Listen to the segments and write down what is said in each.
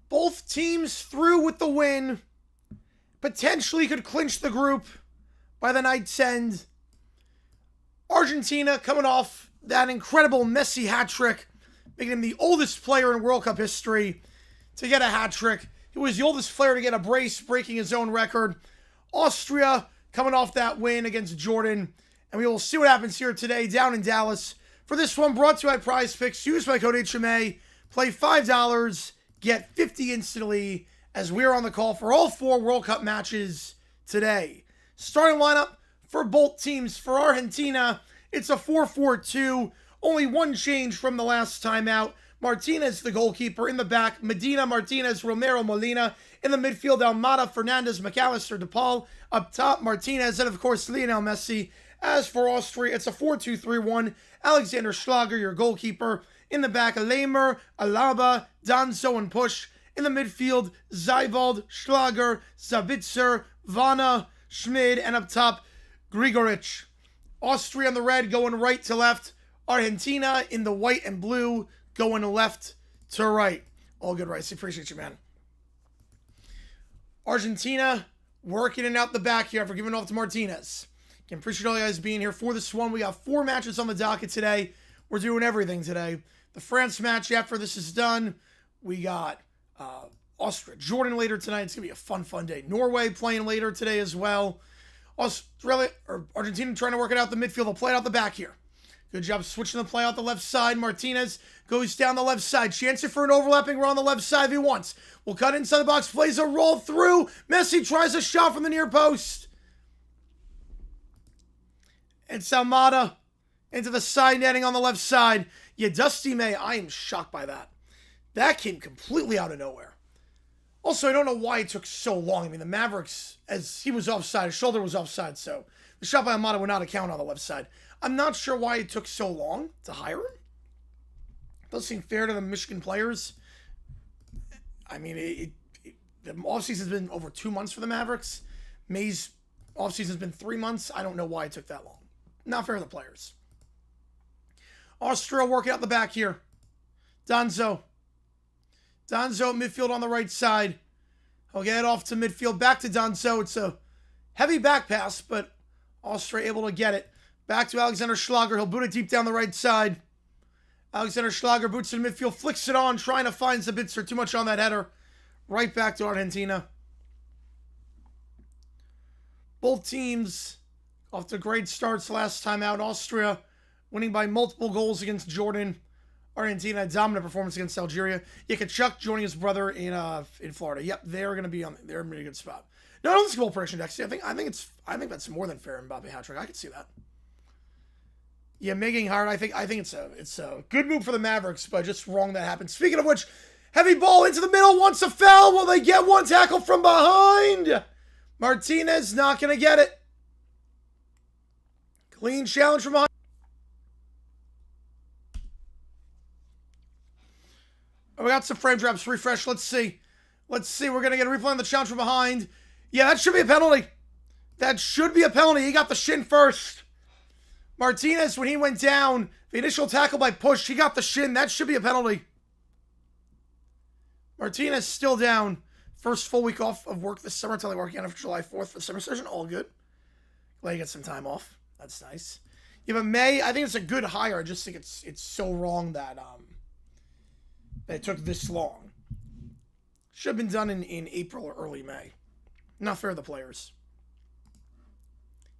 Both teams through with the win. Potentially could clinch the group by the night's end. Argentina coming off that incredible Messi hat trick, making him the oldest player in World Cup history to get a hat trick. He was the oldest player to get a brace, breaking his own record. Austria coming off that win against Jordan. And we will see what happens here today down in Dallas. For this one, brought to you by Prize Picks. Use my code HMA. Play $5, get 50 instantly, as we're on the call for all 4 World Cup matches today. Starting lineup for both teams. For Argentina, it's a 4-4-2. Only one change from the last time out. Martinez, the goalkeeper. In the back, Medina, Martinez, Romero, Molina. In the midfield, Almada, Fernandez, McAllister, DePaul. Up top, Martinez, and of course, Lionel Messi. As for Austria, it's a 4-2-3-1. Alexander Schlager, your goalkeeper. In the back, Lehmer, Alaba, Danso, and Push. In the midfield, Zywald, Schlager, Zabitzer, Vana, Schmid, and up top, Grigoric. Austria in the red going right to left. Argentina in the white and blue going left to right. All good, Rice. Appreciate you, man. Argentina working it out the back here after giving it off to Martinez. Again, appreciate all you guys being here for this one. We got 4 matches on the docket today. We're doing everything today. The France match after this is done. We got Austria, Jordan later tonight. It's going to be a fun day. Norway playing later today as well. Argentina trying to work it out the midfield. They'll play it out the back here. Good job switching the play out the left side. Martinez goes down the left side. Chance for an overlapping run on the left side if he wants. Will cut inside the box. Plays a roll through. Messi tries a shot from the near post. And Almada into the side netting on the left side. Yeah, Dusty May, I am shocked by that. That came completely out of nowhere. Also, I don't know why it took so long. I mean, the Mavericks, as he was offside, his shoulder was offside, so the shot by Almada would not account on the left side. I'm not sure why it took so long to hire him. Doesn't seem fair to the Michigan players. I mean, the offseason has been over 2 months for the Mavericks. May's offseason has been 3 months. I don't know why it took that long. Not fair to the players. Austria working out the back here. Danzo midfield on the right side. He'll get it off to midfield. Back to Danzo. It's a heavy back pass, but Austria able to get it. Back to Alexander Schlager. He'll boot it deep down the right side. Alexander Schlager boots it in midfield. Flicks it on. Trying to find Zabitzer. Too much on that header. Right back to Argentina. Both teams off to great starts last time out. Austria winning by multiple goals against Jordan. Argentina, dominant performance against Algeria. Yeah, Kachuk joining his brother in Florida. Yep, they're going to be they're in a good spot. No, I don't think goal prediction next. I think that's more than fair. Mbappe hat trick. I can see that. Yeah, making hard. I think it's a good move for the Mavericks, but just wrong that happened. Speaking of which, heavy ball into the middle. Wants a foul. Will they get one tackle from behind? Martinez not going to get it. Clean challenge from behind. We got some frame drops. Refresh. Let's see. We're going to get a replay on the challenge from behind. Yeah, that should be a penalty. He got the shin first. Martinez, when he went down, the initial tackle by Push, he got the shin. That should be a penalty. Martinez still down. First full week off of work this summer until they work again after July 4th for the summer session. All good. Glad you get some time off. That's nice. Yeah, but May, I think it's a good hire. I just think it's so wrong that it took this long. Should have been done in April or early May. Not fair to the players.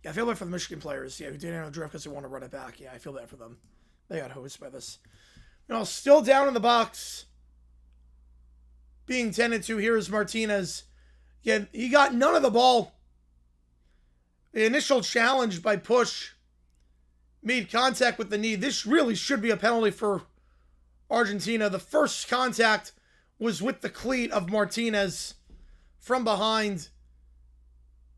Yeah, I feel bad for the Michigan players. Yeah, who didn't have a draft because they want to run it back. Yeah, I feel bad for them. They got hosed by this. Still down in the box. Being tended to. Here is Martinez. Yeah, he got none of the ball. The initial challenge by Push made contact with the knee. This really should be a penalty for Argentina. The first contact was with the cleat of Martinez from behind.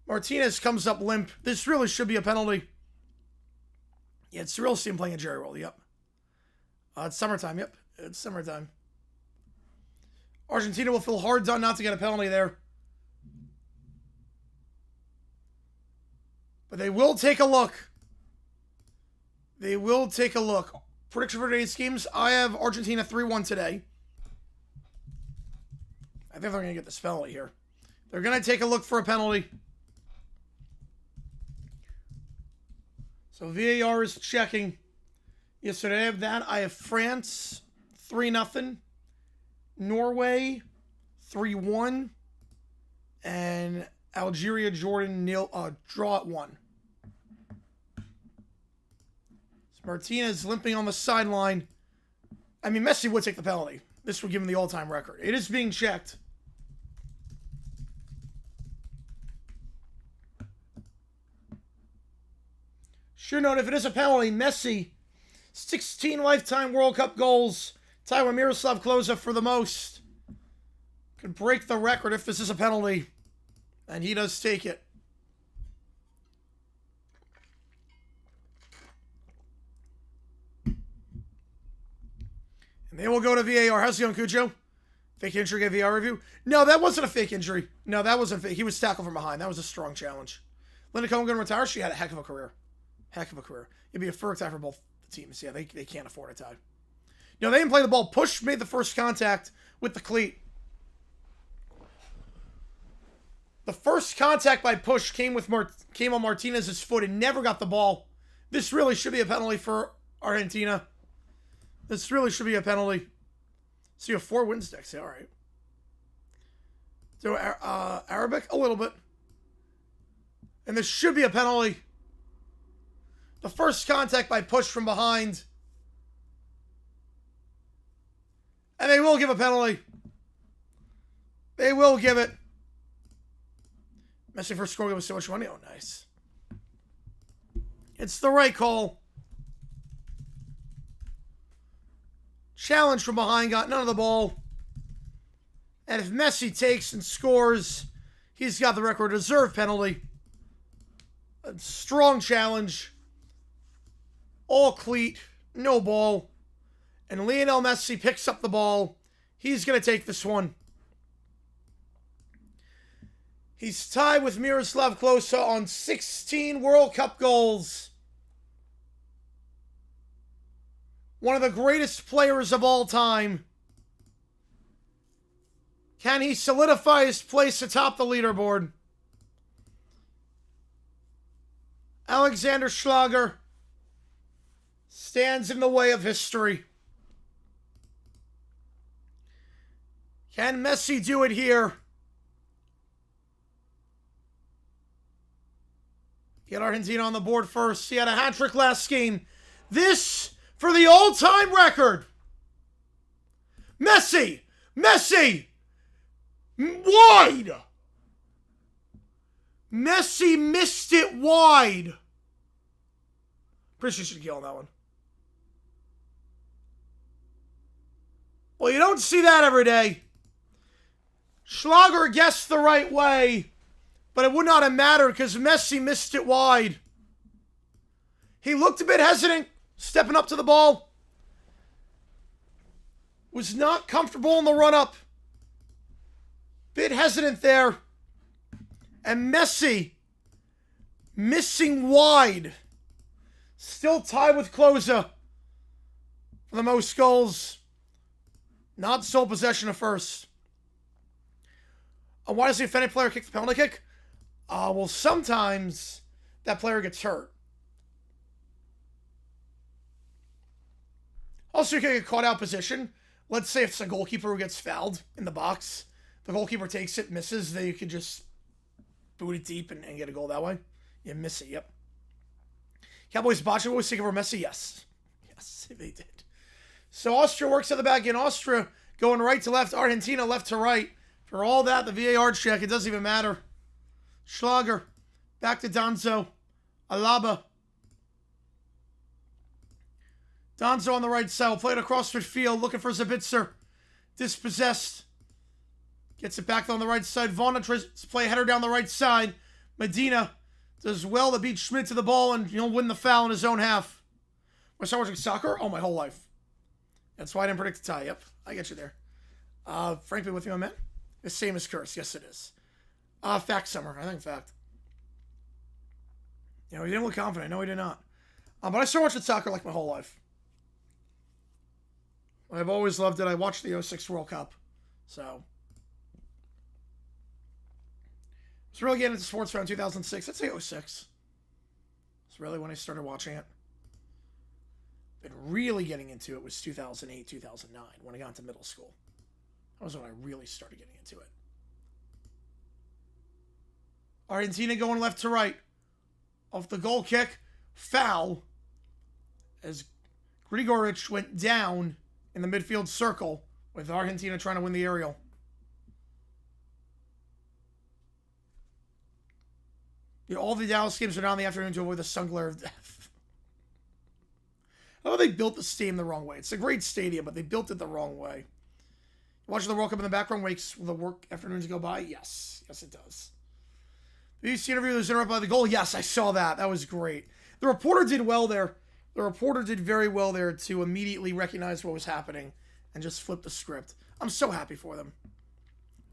Martinez comes up limp. This really should be a penalty. Yeah, it's surreal to see him playing a Jerry roll. Yep. It's summertime. Yep. It's summertime. Argentina will feel hard done not to get a penalty there. But they will take a look. Prediction for today's games. I have Argentina 3-1 today. think they're going to get this penalty here. They're going to take a look for a penalty. So VAR is checking. Yesterday I have that. I have France 3-0. Norway 3-1. And Algeria, Jordan, draw at 1. So Martinez limping on the sideline. I mean, Messi would take the penalty. This would give him the all-time record. It is being checked. Sure note, if it is a penalty, Messi, 16 lifetime World Cup goals, tied with Miroslav Klose for the most. Could break the record if this is a penalty. And he does take it. And they will go to VAR. How's it going, Cujo? Fake injury, get VAR review? No, that wasn't a fake injury. No, that wasn't fake. He was tackled from behind. That was a strong challenge. Linda Cohen going to retire. She had a heck of a career. Heck of a career. It'd be a fair tie for both teams. Yeah, they can't afford a tie. No, they didn't play the ball. Push made the first contact with the cleat. The first contact by Push came on Martinez's foot and never got the ball. This really should be a penalty for Argentina. This really should be a penalty. So you have 4 win sticks. Yeah, all right. So Arabic? A little bit. And this should be a penalty. The first contact by Push from behind. And they will give a penalty. They will give it. Messi first score with so much money. Oh, nice. It's the right call. Challenge from behind. Got none of the ball. And if Messi takes and scores, he's got the record deserved penalty. A strong challenge. All cleat, no ball. And Lionel Messi picks up the ball. He's going to take this one. He's tied with Miroslav Klose on 16 World Cup goals. One of the greatest players of all time. Can he solidify his place atop the leaderboard? Alexander Schlager stands in the way of history. Can Messi do it here? Get Argentina on the board first. He had a hat-trick last game. This for the all-time record. Messi! Messi! Wide! Messi missed it wide. Pretty sure you should kill on that one. Well, you don't see that every day. Schlager guessed the right way, but it would not have mattered because Messi missed it wide. He looked a bit hesitant, stepping up to the ball. Was not comfortable in the run-up. Bit hesitant there. And Messi missing wide. Still tied with Klose for the most goals. Not sole possession of first. Why does the offended player kick the penalty kick? Well, sometimes that player gets hurt. Also, you can get caught out position. Let's say it's a goalkeeper who gets fouled in the box. The goalkeeper takes it, misses. Then you could just boot it deep and get a goal that way. You miss it, yep. Cowboys botching. Was taking over Messi? Yes. Yes, they did. So Austria works at the back in. Austria going right to left. Argentina left to right. For all that, the VAR check, it doesn't even matter. Schlager. Back to Donzo. Alaba. Donzo on the right side. Played across midfield. Looking for Zabitzer. Dispossessed. Gets it back on the right side. Vaughn tries to play a header down the right side. Medina does well to beat Schmidt to the ball and he'll win the foul in his own half. I started watching soccer? Oh, my whole life. That's why I didn't predict the tie. Yep, I get you there. Frankly, with you, my man. The same as Curse. Yes, it is. Fact summer. I think fact. You know, he didn't look confident. No, he did not. But I started watching soccer like my whole life. I've always loved it. I watched the 06 World Cup. So, was really getting into sports around 2006. I'd say 06. It's really when I started watching it. But really getting into it was 2008, 2009, when I got into middle school. That was when I really started getting into it. Argentina going left to right. Off the goal kick. Foul. As Grigoric went down in the midfield circle with Argentina trying to win the aerial. You know, all the Dallas games are down in the afternoon to avoid the sun glare of death. I know they built the stadium the wrong way. It's a great stadium, but they built it the wrong way. Watching the World Cup in the background wakes the work afternoons go by? Yes. Yes, it does. The BBC interview was interrupted by the goal. Yes, I saw that. That was great. The reporter did well there. The reporter did very well there to immediately recognize what was happening and just flip the script. I'm so happy for them.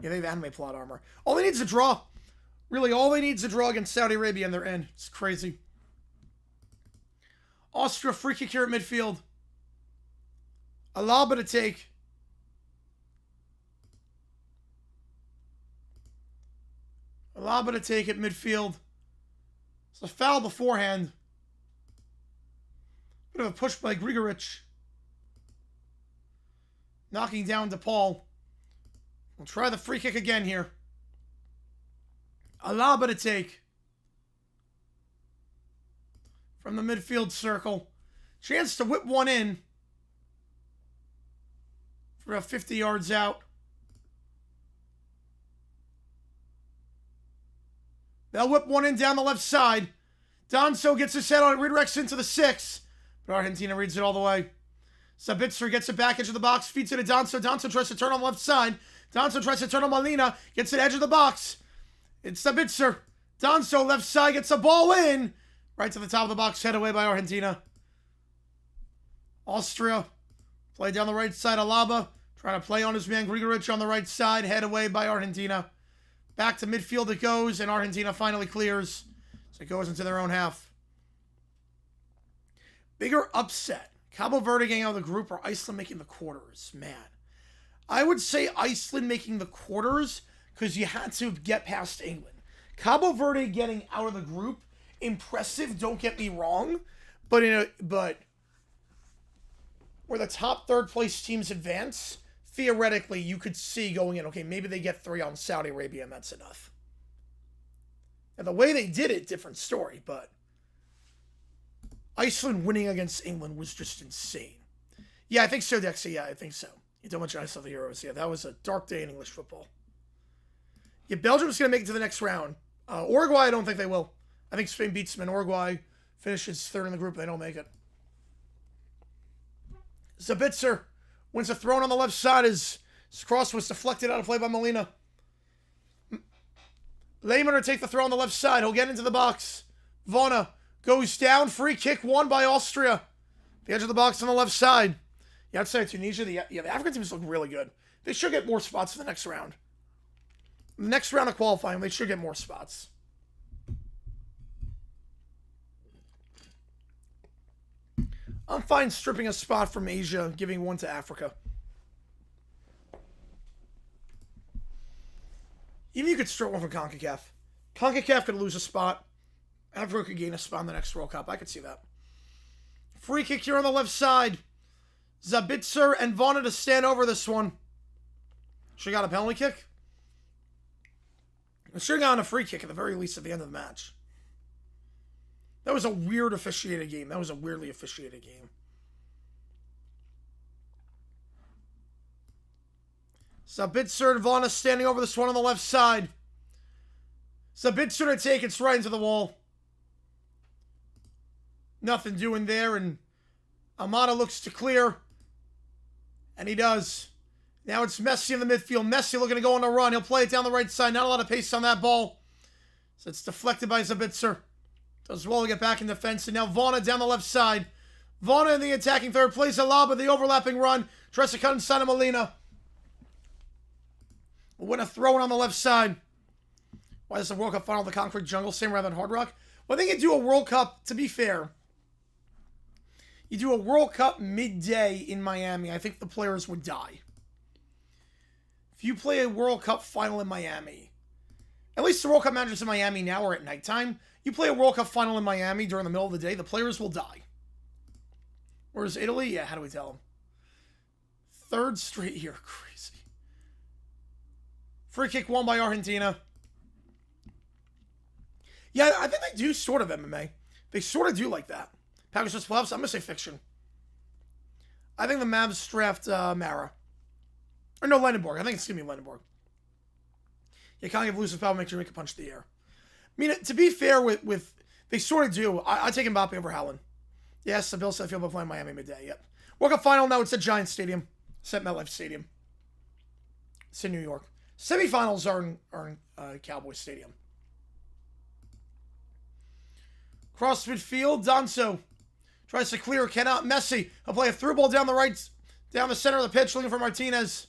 Yeah, they have anime plot armor. All they need is a draw. Really, all they need is a draw against Saudi Arabia and they're in. It's crazy. Austria free kick here at midfield. Alaba to take. Alaba to take at midfield. It's a foul beforehand. Bit of a push by Grigoric. Knocking down DePaul. We'll try the free kick again here. Alaba to take. From the midfield circle. Chance to whip one in. For about 50 yards out. They'll whip one in down the left side. Donso gets his head on it, redirects into the 6. But Argentina reads it all the way. Sabitzer gets it back edge of the box, feeds it to Donso. Donso tries to turn on the left side. Donso tries to turn on Molina, gets it edge of the box. It's Sabitzer. Donso left side gets the ball in. Right to the top of the box, head away by Argentina. Austria, play down the right side. Alaba trying to play on his man Grigoric on the right side, head away by Argentina. Back to midfield it goes, and Argentina finally clears. So it goes into their own half. Bigger upset. Cabo Verde getting out of the group or Iceland making the quarters? Man. I would say Iceland making the quarters because you had to get past England. Cabo Verde getting out of the group, impressive, don't get me wrong. But where the top third place teams advance, theoretically, you could see going in, okay, maybe they get 3 on Saudi Arabia and that's enough. And the way they did it, different story, but Iceland winning against England was just insane. Yeah, I think so, Dexy. Yeah, I think so. You don't mention Iceland the Euros. Yeah, that was a dark day in English football. Yeah, Belgium's going to make it to the next round. Uruguay, I don't think they will. I think Spain beats them and Uruguay finishes third in the group and they don't make it. Sabitzer wins a throw on the left side as his cross was deflected out of play by Molina. Lehmann to take the throw on the left side. He'll get into the box. Vona goes down. Free kick won by Austria. The edge of the box on the left side. Yeah, I'd say Tunisia. The African teams look really good. They should get more spots for the next round. The next round of qualifying, they should get more spots. I'm fine stripping a spot from Asia, giving one to Africa. Even you could strip one from CONCACAF. CONCACAF could lose a spot. Africa could gain a spot in the next World Cup. I could see that. Free kick here on the left side. Zabitzer and Vona to stand over this one. Should have got a penalty kick. I should have gotten a free kick at the very least at the end of the match. That was a weird officiated game. That was a weirdly officiated game. Sabitzer and Vona standing over this one on the left side. Sabitzer to take it right into the wall. Nothing doing there, and Amada looks to clear. And he does. Now it's Messi in the midfield. Messi looking to go on a run. He'll play it down the right side. Not a lot of pace on that ball. So it's deflected by Sabitzer. Does well to get back in defense. And now Vona down the left side. Vona in the attacking third. Plays Alaba, the overlapping run. Tries to cut inside of Molina. Will win a throw-in on the left side. Why is the World Cup final the concrete jungle? Same rather than Hard Rock? Well, I think you do a World Cup, to be fair. You do a World Cup midday in Miami. I think the players would die. If you play a World Cup final in Miami, At least the World Cup matches in Miami now are at nighttime. You play a World Cup final in Miami during the middle of the day, the players will die. Whereas Italy, yeah, how do we tell them? Third straight year, crazy. Free kick won by Argentina. Yeah, I think they do sort of MMA. They sort of do like that. Packers just playoffs, I'm going to say fiction. I think the Mavs draft Mara. Or no, Lendenborg. I think it's going to be Lendenborg. You can't give elusive power, make sure you make a punch the air. I mean, to be fair with they sort of do. I take Mbappe over Haaland. Yes, the Bill said field by playing Miami midday. Yep. World Cup final now. It's at Giants Stadium. It's at MetLife Stadium. It's in New York. Semifinals are in Cowboys Stadium. Cross midfield. Danso tries to clear. Cannot. Messi. He'll play a through ball down the center of the pitch, looking for Martinez.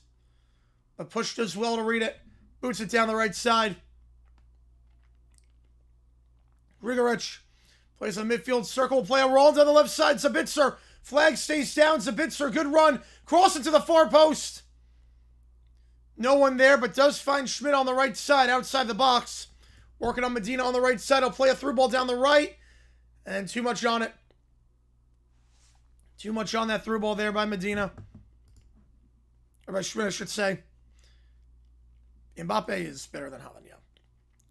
But pushed as well to read it. Boots it down the right side. Grigorich plays a midfield circle. Play a roll down the left side. Sabitzer. Flag stays down. Sabitzer. Good run. Cross it to the far post. No one there, but does find Schmidt on the right side outside the box. Working on Medina on the right side. He'll play a through ball down the right. And too much on it. Too much on that through ball there by Medina. Or by Schmidt, I should say. Mbappe is better than Haaland, yeah.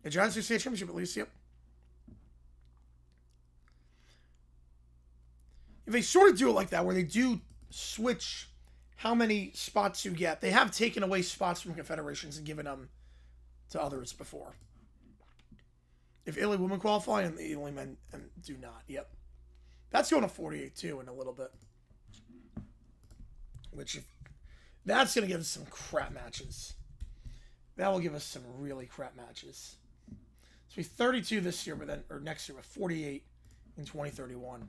The Giants do state championship at least, yep. If they sort of do it like that, where they do switch how many spots you get, they have taken away spots from confederations and given them to others before. If Italy women qualify and the Italy men do not, yep. That's going to 48 too in a little bit. That's going to give us some crap matches. That will give us some really crap matches. So we 32 this year, or next year, with 48 in 2031.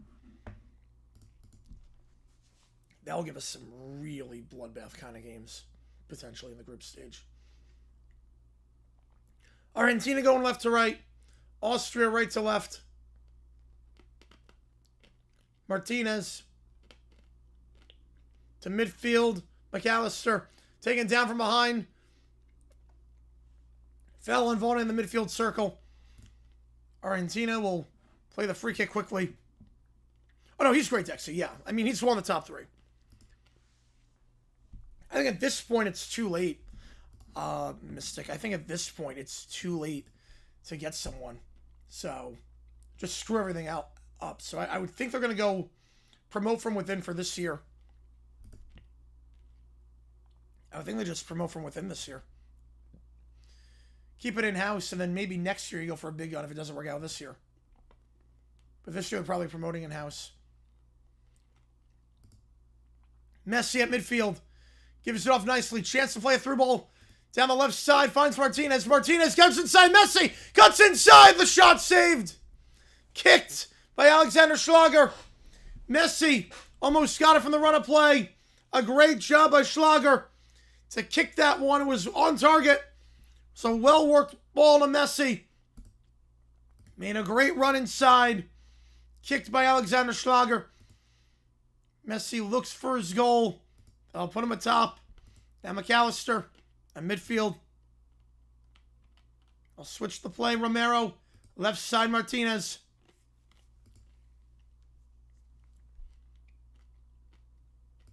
That will give us some really bloodbath kind of games, potentially, in the group stage. Argentina going left to right. Austria right to left. Martinez to midfield. McAllister taken down from behind. Fell on Vaughan in the midfield circle. Argentina will play the free kick quickly. Oh, no, he's great, Dexter. Yeah. I mean, he's one of the top three. I think at this point it's too late, Mystic. I think at this point it's too late to get someone. So, just screw everything up. So I would think they're going to go promote from within for this year. I think they just promote from within this year. Keep it in-house, and then maybe next year you go for a big gun if it doesn't work out this year. But this year, they're probably promoting in-house. Messi at midfield. Gives it off nicely. Chance to play a through ball down the left side. Finds Martinez. Martinez cuts inside. Messi cuts inside. The shot saved. Kicked by Alexander Schlager. Messi almost got it from the run of play. A great job by Schlager to kick that one. It was on target. So well-worked ball to Messi. Made a great run inside. Kicked by Alexander Schlager. Messi looks for his goal. I'll put him atop. Now McAllister at midfield. I'll switch the play. Romero. Left side Martinez.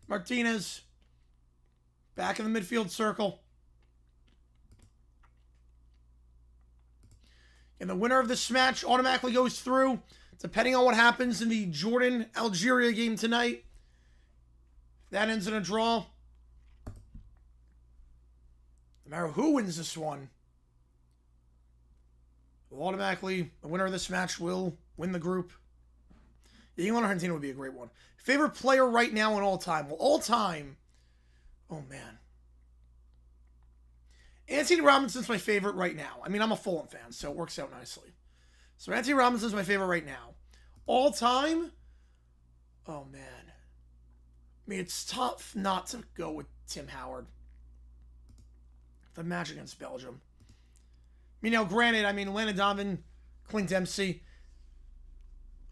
Martinez. Back in the midfield circle. And the winner of this match automatically goes through, depending on what happens in the Jordan-Algeria game tonight. That ends in a draw. No matter who wins this one, will automatically, the winner of this match will win the group. England-Argentina would be a great one. Favorite player right now in all time? Well, all time, oh man. Anthony Robinson's my favorite right now. I mean, I'm a Fulham fan, so it works out nicely. So Anthony Robinson's my favorite right now. All time? Oh, man. I mean, it's tough not to go with Tim Howard. The match against Belgium. I mean, now, granted, Landon Donovan, Clint Dempsey.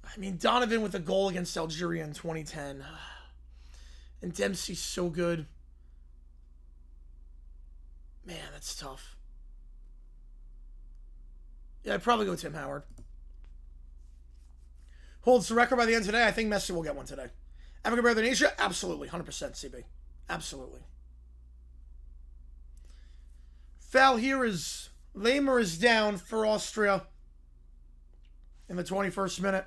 I mean, Donovan with a goal against Algeria in 2010. And Dempsey's so good. Man, that's tough. Yeah, I'd probably go Tim Howard. Holds the record by the end of today. I think Messi will get one today. Africa better than Asia? Absolutely. 100% CB. Absolutely. Foul here is Lamer is down for Austria in the 21st minute.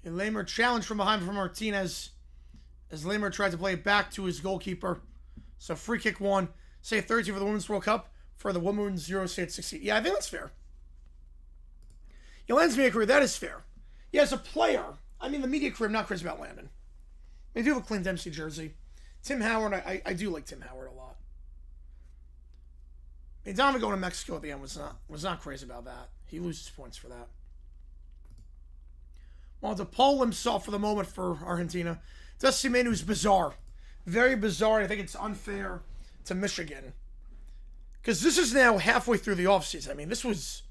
And Lamer challenged from behind from Martinez as Lamer tried to play it back to his goalkeeper. So free kick one. Say 32 for the Women's World Cup. For the Women's Euro, say 60. Yeah, I think that's fair. Landon's career, that is fair. Yeah, as a player, I mean, the media career, I'm not crazy about Landon. I do have a Clint Dempsey jersey. Tim Howard, I do like Tim Howard a lot. I mean, Donovan going to Mexico at the end was not crazy about that. He loses points for that. Well, to pull himself for the moment for Argentina. Dusty Manu is bizarre. Very bizarre. I think it's unfair to Michigan. Because this is now halfway through the offseason. I mean, this was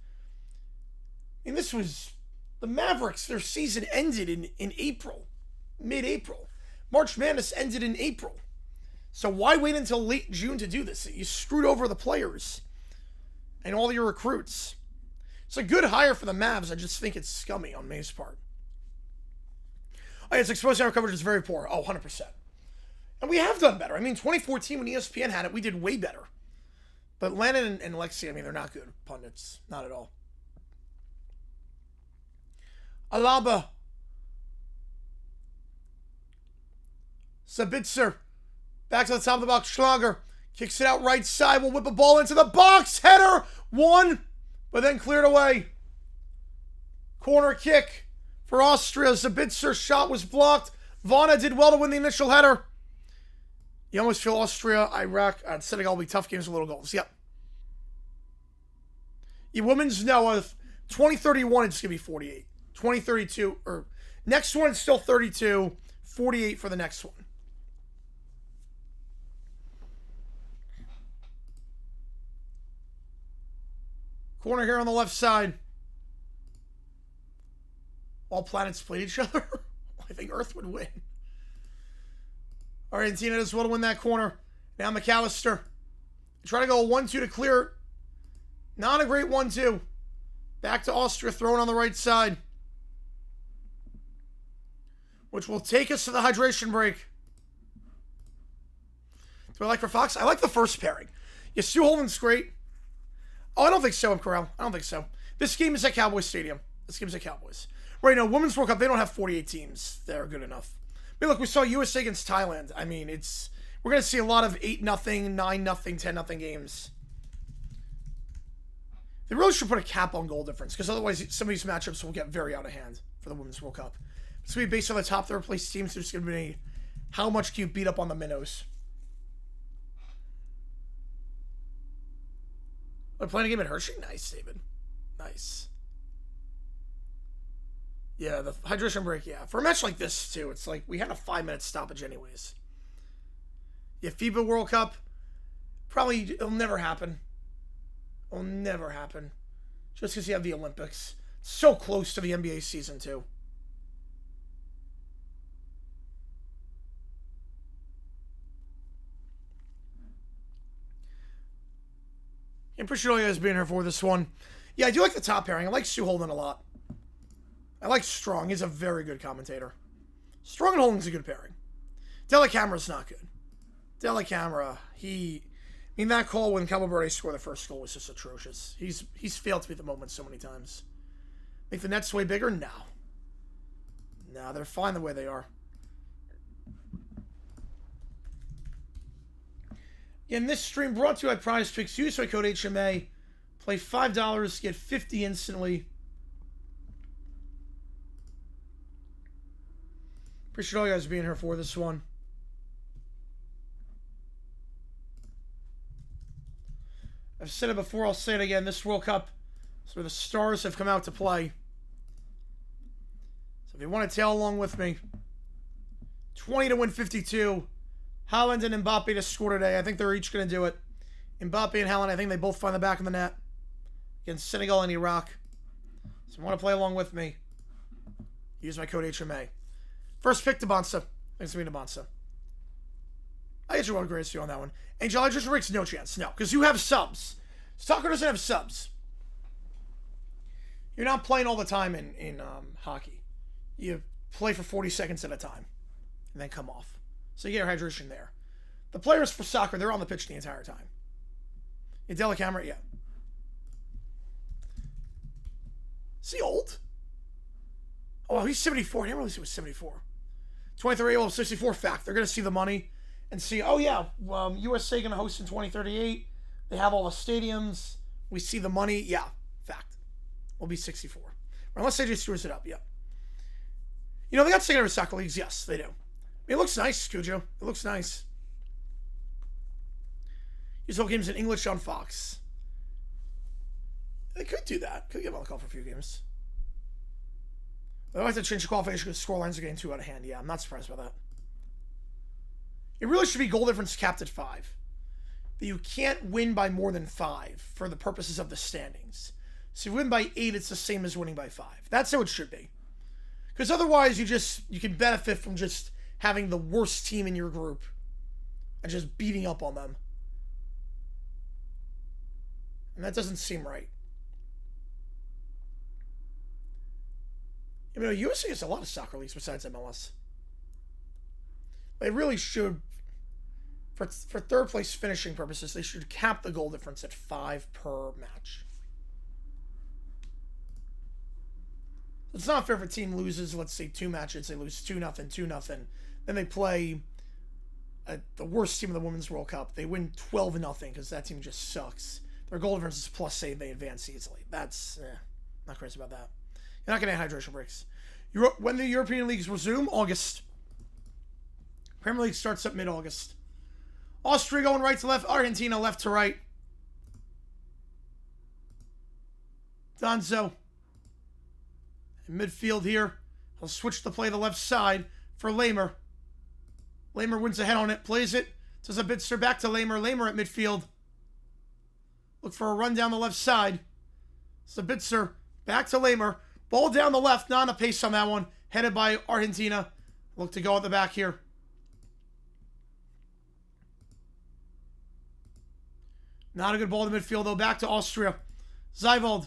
the Mavericks. Their season ended in April, mid-April. March Madness ended in April. So why wait until late June to do this? You screwed over the players and all your recruits. It's a good hire for the Mavs. I just think it's scummy on May's part. Oh, it's exposed our coverage is very poor. Oh, 100%. And we have done better. I mean, 2014 when ESPN had it, we did way better. But Landon and Lexi, I mean, they're not good pundits. Not at all. Alaba. Sabitzer. Back to the top of the box. Schlager. Kicks it out right side. Will whip a ball into the box. Header. One. But then cleared away. Corner kick for Austria. Zabitzer's shot was blocked. Vana did well to win the initial header. You almost feel Austria, Iraq, and Senegal will be tough games with little goals. Yep. You women's know of 2031, it's going to be 48. 2032, or next one is still 32. 48 for the next one. Corner here on the left side. All planets played each other. I think Earth would win. Argentina does well to win that corner. Now McAllister. Try to go 1-2 to clear it. Not a great 1-2. Back to Austria, throwing on the right side. Which will take us to the hydration break. Do I like for Fox? I like the first pairing. Yeah, Stu Holden's great. Oh, I don't think so, Corral. I don't think so. This game is at Cowboys Stadium. This game's at Cowboys. Right now, Women's World Cup, they don't have 48 teams. They're good enough. But look, we saw USA against Thailand. I mean, we're going to see a lot of 8-0, 9-0, 10-0 games. They really should put a cap on goal difference, because otherwise some of these matchups will get very out of hand for the Women's World Cup. It's going to be based on the top third place teams. There's going to be how much can you beat up on the minnows. We're playing a game at Hershey? Nice, David. Nice. Yeah, the hydration break, yeah. For a match like this, too, it's like we had a 5-minute stoppage anyways. Yeah, FIBA World Cup, probably it'll never happen. It'll never happen. Just because you have the Olympics. So close to the NBA season, too. I appreciate all you guys being here for this one. Yeah, I do like the top pairing. I like Stu Holden a lot. I like Strong. He's a very good commentator. Strong and Holden's a good pairing. Delicamera's not good. Delicamera, I mean, that call when Cabo Verde scored the first goal was just atrocious. He's failed to be at the moment so many times. Make the nets way bigger? No. No, they're fine the way they are. Again, this stream brought to you by Prize Picks. Use my code HMA. Play $5, get $50 instantly. Appreciate all you guys being here for this one. I've said it before, I'll say it again. This World Cup is where the stars have come out to play. So if you want to tail along with me, 20 to win 52. Haaland and Mbappe to score today. I think they're each going to do it. Mbappe and Haaland, I think they both find the back of the net against Senegal and Iraq. So if you want to play along with me, Use my code HMA. First pick to Bonsa. Thanks to me to Bonsa. I get you one grades to you on that one. Angel Hydration Breaks, no chance. No, because you have subs. Soccer doesn't have subs. You're not playing all the time in hockey. You play for 40 seconds at a time and then come off. So you get your hydration there. The players for soccer, they're on the pitch the entire time. You tell the camera, yeah. Is he old? Oh, he's 74. I didn't realize he was 74. 23, well, 64 fact. They're going to see the money and see, oh yeah, USA going to host in 2038. They have all the stadiums. We see the money. Yeah, fact. We'll be 64. Unless they just screws it up, yeah. You know, they got secondary soccer leagues. Yes, they do. I mean, it looks nice, Cujo. It looks nice. Use all games in English on Fox. They could do that. Could give them a call for a few games. They like to change the qualification because score lines are getting too out of hand. Yeah, I'm not surprised by that. It really should be goal difference capped at 5. But you can't win by more than 5 for the purposes of the standings. So if you win by 8, it's the same as winning by 5. That's how it should be. Because otherwise, you can benefit from just having the worst team in your group and just beating up on them. And that doesn't seem right. I mean, USA has a lot of soccer leagues besides MLS. They really should, for third place finishing purposes, they should cap the goal difference at 5 per match. It's not fair if a team loses, let's say, 2 matches. They lose 2-0, 2-0. Then they play the worst team in the Women's World Cup. They win 12-0 because that team just sucks. Their goal difference is +8. They advance easily. That's, not crazy about that. You're not going to have hydration breaks. When the European leagues resume, August. Premier League starts up mid-August. Austria going right to left. Argentina left to right. Donzo. In midfield here. He'll switch to play the left side for Lamer. Lamer wins a head on it. Plays it. Does a Bitzer back to Lamer. Lamer at midfield. Look for a run down the left side. Sabitzer back to Lamer. Ball down the left. Not on a pace on that one. Headed by Argentina. Look to go at the back here. Not a good ball in the midfield, though. Back to Austria. Zeivold.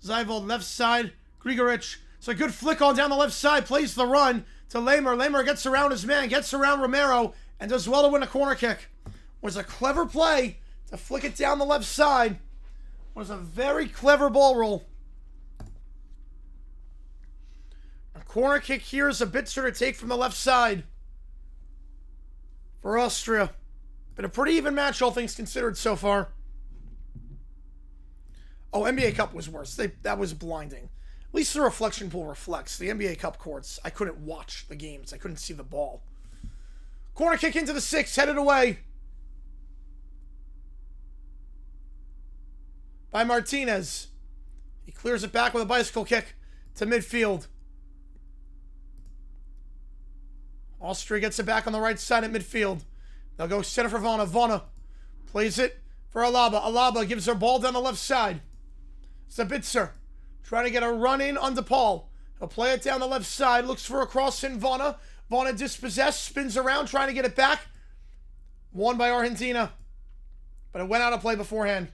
Zeivold, left side. Grigorich. So a good flick on down the left side. Plays the run to Lamer. Lamer gets around his man. Gets around Romero. And does well to win a corner kick. Was a clever play to flick it down the left side. Was a very clever ball roll. A corner kick here is a Bitzer to take from the left side for Austria. Been a pretty even match, all things considered, so far. Oh, NBA Cup was worse. That was blinding. At least the reflection pool reflects. The NBA Cup courts, I couldn't watch the games. I couldn't see the ball. Corner kick into the 6, headed away by Martinez. He clears it back with a bicycle kick to midfield. Austria gets it back on the right side at midfield. They'll go center for Vana. Vana plays it for Alaba. Alaba gives her ball down the left side. Sabitzer trying to get a run in on DePaul. He'll play it down the left side. Looks for a cross in Vana. Vana dispossessed. Spins around trying to get it back. Won by Argentina. But it went out of play beforehand.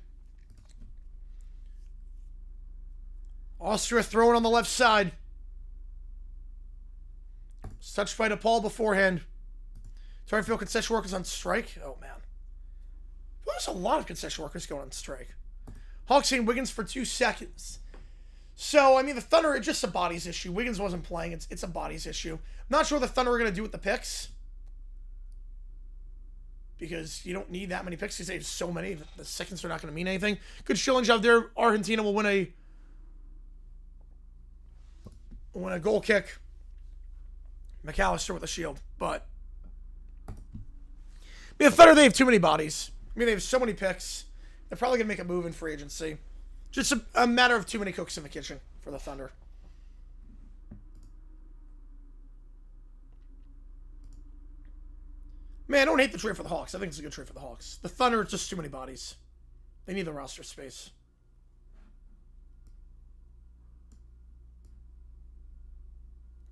Austria throwing on the left side. Touched by DePaul beforehand. Turnfield concession workers on strike. Oh, man. There's a lot of concession workers going on strike. Hawks seeing Wiggins for 2 seconds. So, I mean, the Thunder, it's just a bodies issue. Wiggins wasn't playing. It's a bodies issue. I'm not sure what the Thunder are going to do with the picks. Because you don't need that many picks. Because they have so many. The seconds are not going to mean anything. Good shilling job there. Argentina will win a goal kick. McAllister with a shield. But I mean, the Thunder, they have too many bodies. I mean, they have so many picks. They're probably going to make a move in free agency. Just a matter of too many cooks in the kitchen for the Thunder. Man, I don't hate the trade for the Hawks. I think it's a good trade for the Hawks. The Thunder, it's just too many bodies. They need the roster space.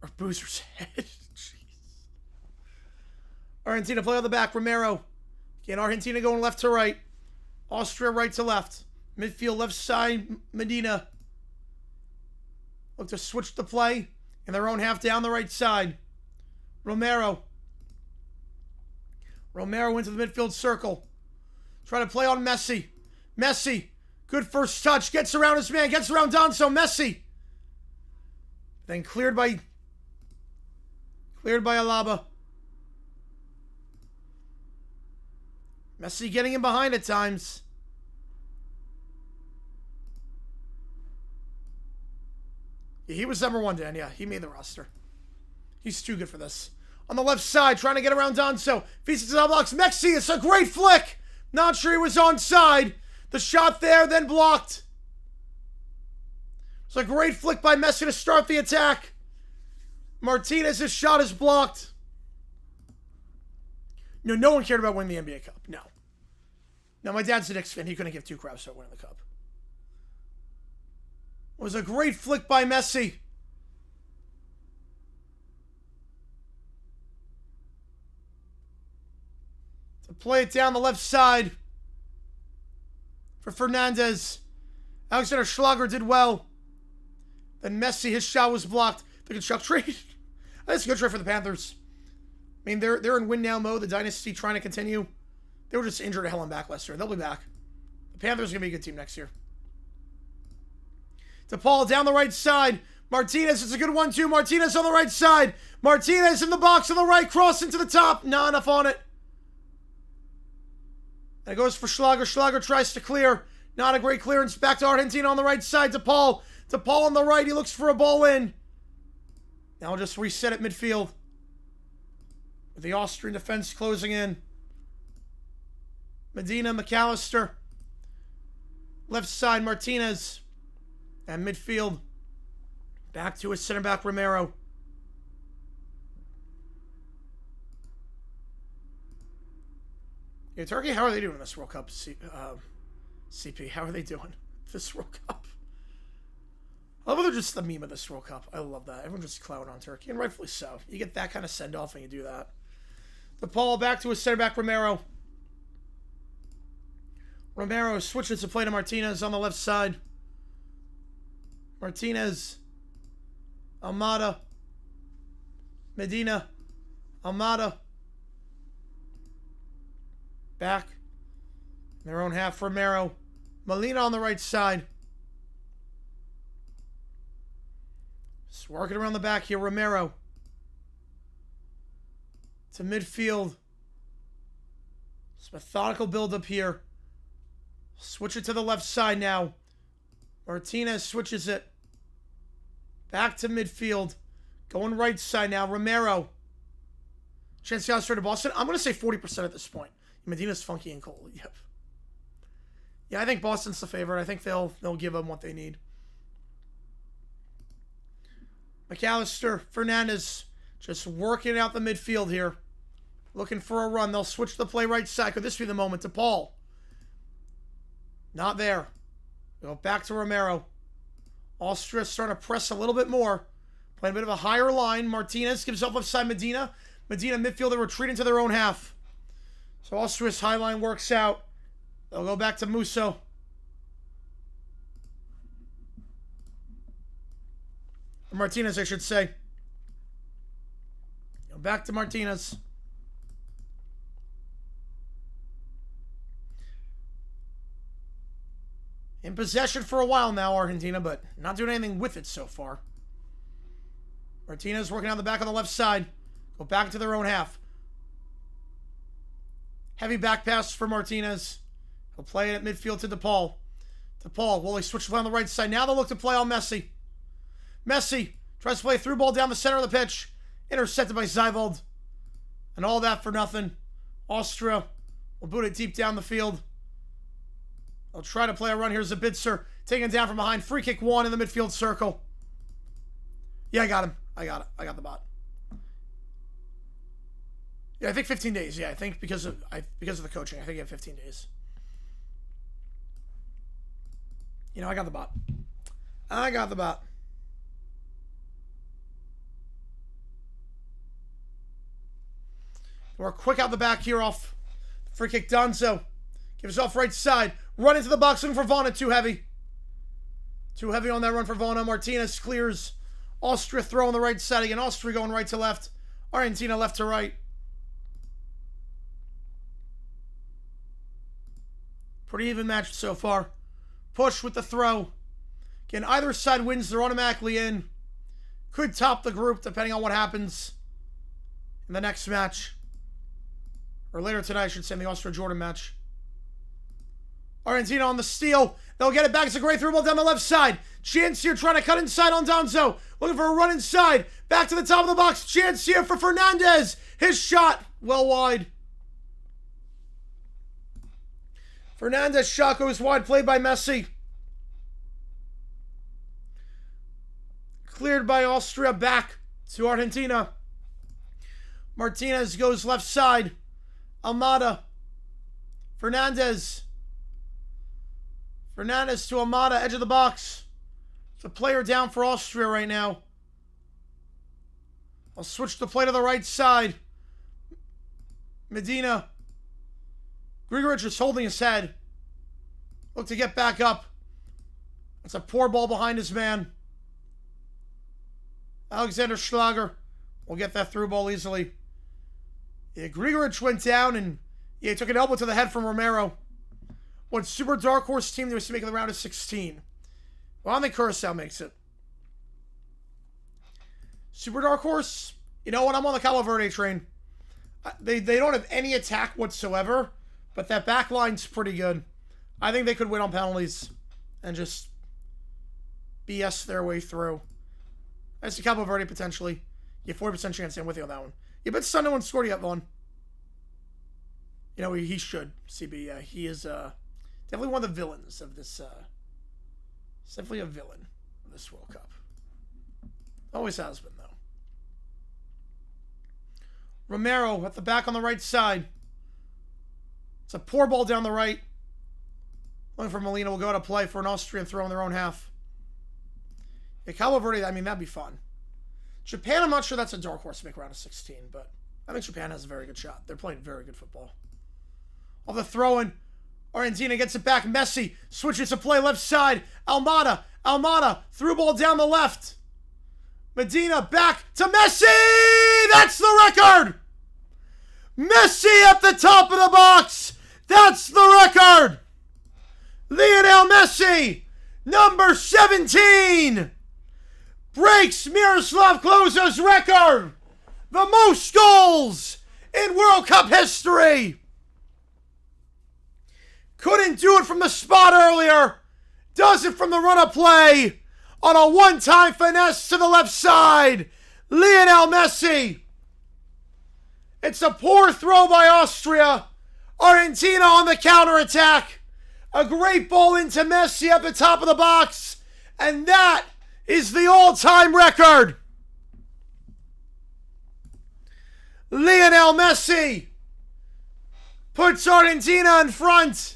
Or Boozer's head. Jeez. Argentina play on the back. Romero. Again, Argentina going left to right. Austria right to left. Midfield left side. Medina. Look to switch the play in their own half down the right side. Romero. Romero into the midfield circle. Try to play on Messi. Messi. Good first touch. Gets around his man. Gets around Donso. Messi. Then cleared by Alaba. Messi getting in behind at times. Yeah, he was number 1, Dan. Yeah, he made the roster. He's too good for this. On the left side, trying to get around Donso. Feeds it to the blocks. Messi, it's a great flick. Not sure he was onside. The shot there, then blocked. It's a great flick by Messi to start the attack. Martinez's shot is blocked. No one cared about winning the NBA Cup. No. No, my dad's a Knicks fan. He couldn't give 2 craps about winning the Cup. It was a great flick by Messi. To play it down the left side for Fernandez. Alexander Schlager did well. Then Messi, his shot was blocked. The Kachuk trade. That's a good trade for the Panthers. I mean, they're in win now mode. The dynasty trying to continue. They were just injured to hell and back last year. They'll be back. The Panthers are going to be a good team next year. DePaul down the right side. Martinez, it's a good 1-2. Martinez on the right side. Martinez in the box on the right. Cross into the top. Not enough on it. And it goes for Schlager. Schlager tries to clear. Not a great clearance. Back to Argentina on the right side. DePaul. DePaul on the right. He looks for a ball in. Now we'll just reset at midfield. With the Austrian defense closing in. Medina, McAllister. Left side, Martinez. And midfield. Back to his center back, Romero. Yeah, Turkey, how are they doing in this World Cup? CP, how are they doing this World Cup? I love how they're just the meme of this World Cup. I love that. Everyone just clown on Turkey, and rightfully so. You get that kind of send-off and you do that. DePaul back to his center back, Romero. Romero switches to play to Martinez on the left side. Martinez. Almada. Medina. Almada. Back. In their own half, Romero. Molina on the right side. Just working around the back here, Romero. To midfield. It's methodical build-up here. Switch it to the left side now. Martinez switches it. Back to midfield. Going right side now. Romero. Chance to Boston. I'm going to say 40% at this point. Medina's funky and cold. Yep. Yeah, I think Boston's the favorite. I think they'll give them what they need. McAllister, Fernandez, just working out the midfield here. Looking for a run. They'll switch the play right side. Could this be the moment? To Paul. Not there. Go back to Romero. Austria starting to press a little bit more. Playing a bit of a higher line. Martinez gives up left side Medina. Medina midfielder retreating to their own half. So Austria's high line works out. They'll go back to Musso. Or Martinez, I should say. Go back to Martinez. In possession for a while now, Argentina, but not doing anything with it so far. Martinez working on the back on the left side. Go back to their own half. Heavy back pass for Martinez. He'll play it at midfield to DePaul. DePaul, will he switch to play on the right side? Now they'll look to play on Messi. Messi tries to play a through ball down the center of the pitch. Intercepted by Zeiwald. And all that for nothing. Austria will boot it deep down the field. They'll try to play a run here. Zabitzer taken down from behind. Free kick 1 in the midfield circle. Yeah, I got him. I got it. I got the bot. Yeah, I think 15 days. Yeah, I think because of the coaching, I think you have 15 days. You know, I got the bot. I got the bot. We're quick out the back here off free kick. Donzo gives off right side. Run into the box looking for Vana. Too heavy. Too heavy on that run for Vana. Martinez clears. Austria throw on the right side again. Austria going right to left. Argentina left to right. Pretty even match so far. Push with the throw. Again, either side wins, they're automatically in. Could top the group depending on what happens in the next match. Or later tonight, I should say, in the Austria-Jordan match. Argentina on the steal. They'll get it back. It's a great through ball down the left side. Chance here trying to cut inside on Donzo. Looking for a run inside. Back to the top of the box. Chance here for Fernandez. His shot. Well wide. Fernandez shot goes wide. Played by Messi. Cleared by Austria. Back to Argentina. Martinez goes left side. Almada. Fernandez. Fernandez to Almada, edge of the box. It's a player down for Austria right now. I'll switch the play to the right side. Medina. Grigorich is holding his head. Look to get back up. It's a poor ball behind his man. Alexander Schlager will get that through ball easily. Yeah, Grigorich went down and he took an elbow to the head from Romero. What super dark horse team there was to make the round of 16? Well, I don't think Curacao makes it. Super dark horse? You know what? I'm on the Cabo Verde train. They don't have any attack whatsoever, but that back line's pretty good. I think they could win on penalties and just BS their way through. I see Cabo Verde potentially. You have 40% chance. I'm with you on that one. You bet Sunday one scored yet, Vaughn. You know, he should. CB, he is definitely one of the villains of this. He's definitely a villain of this World Cup. Always has been, though. Romero at the back on the right side. It's a poor ball down the right. Looking for Molina will go to play for an Austrian throw in their own half. Yeah, Cabo Verde, I mean, that'd be fun. Japan, I'm not sure that's a dark horse to make round of 16, but I think Japan has a very good shot. They're playing very good football. Off the throw-in, Argentina gets it back. Messi switches to play left side. Almada, through ball down the left. Medina back to Messi! That's the record! Messi at the top of the box! That's the record! Lionel Messi, number 17, breaks Miroslav Klose's record. The most goals in World Cup history. Couldn't do it from the spot earlier. Does it from the run-up play. On a one-time finesse to the left side. Lionel Messi. It's a poor throw by Austria. Argentina on the counter-attack. A great ball into Messi at the top of the box. And that is the all-time record. Lionel Messi puts Argentina in front.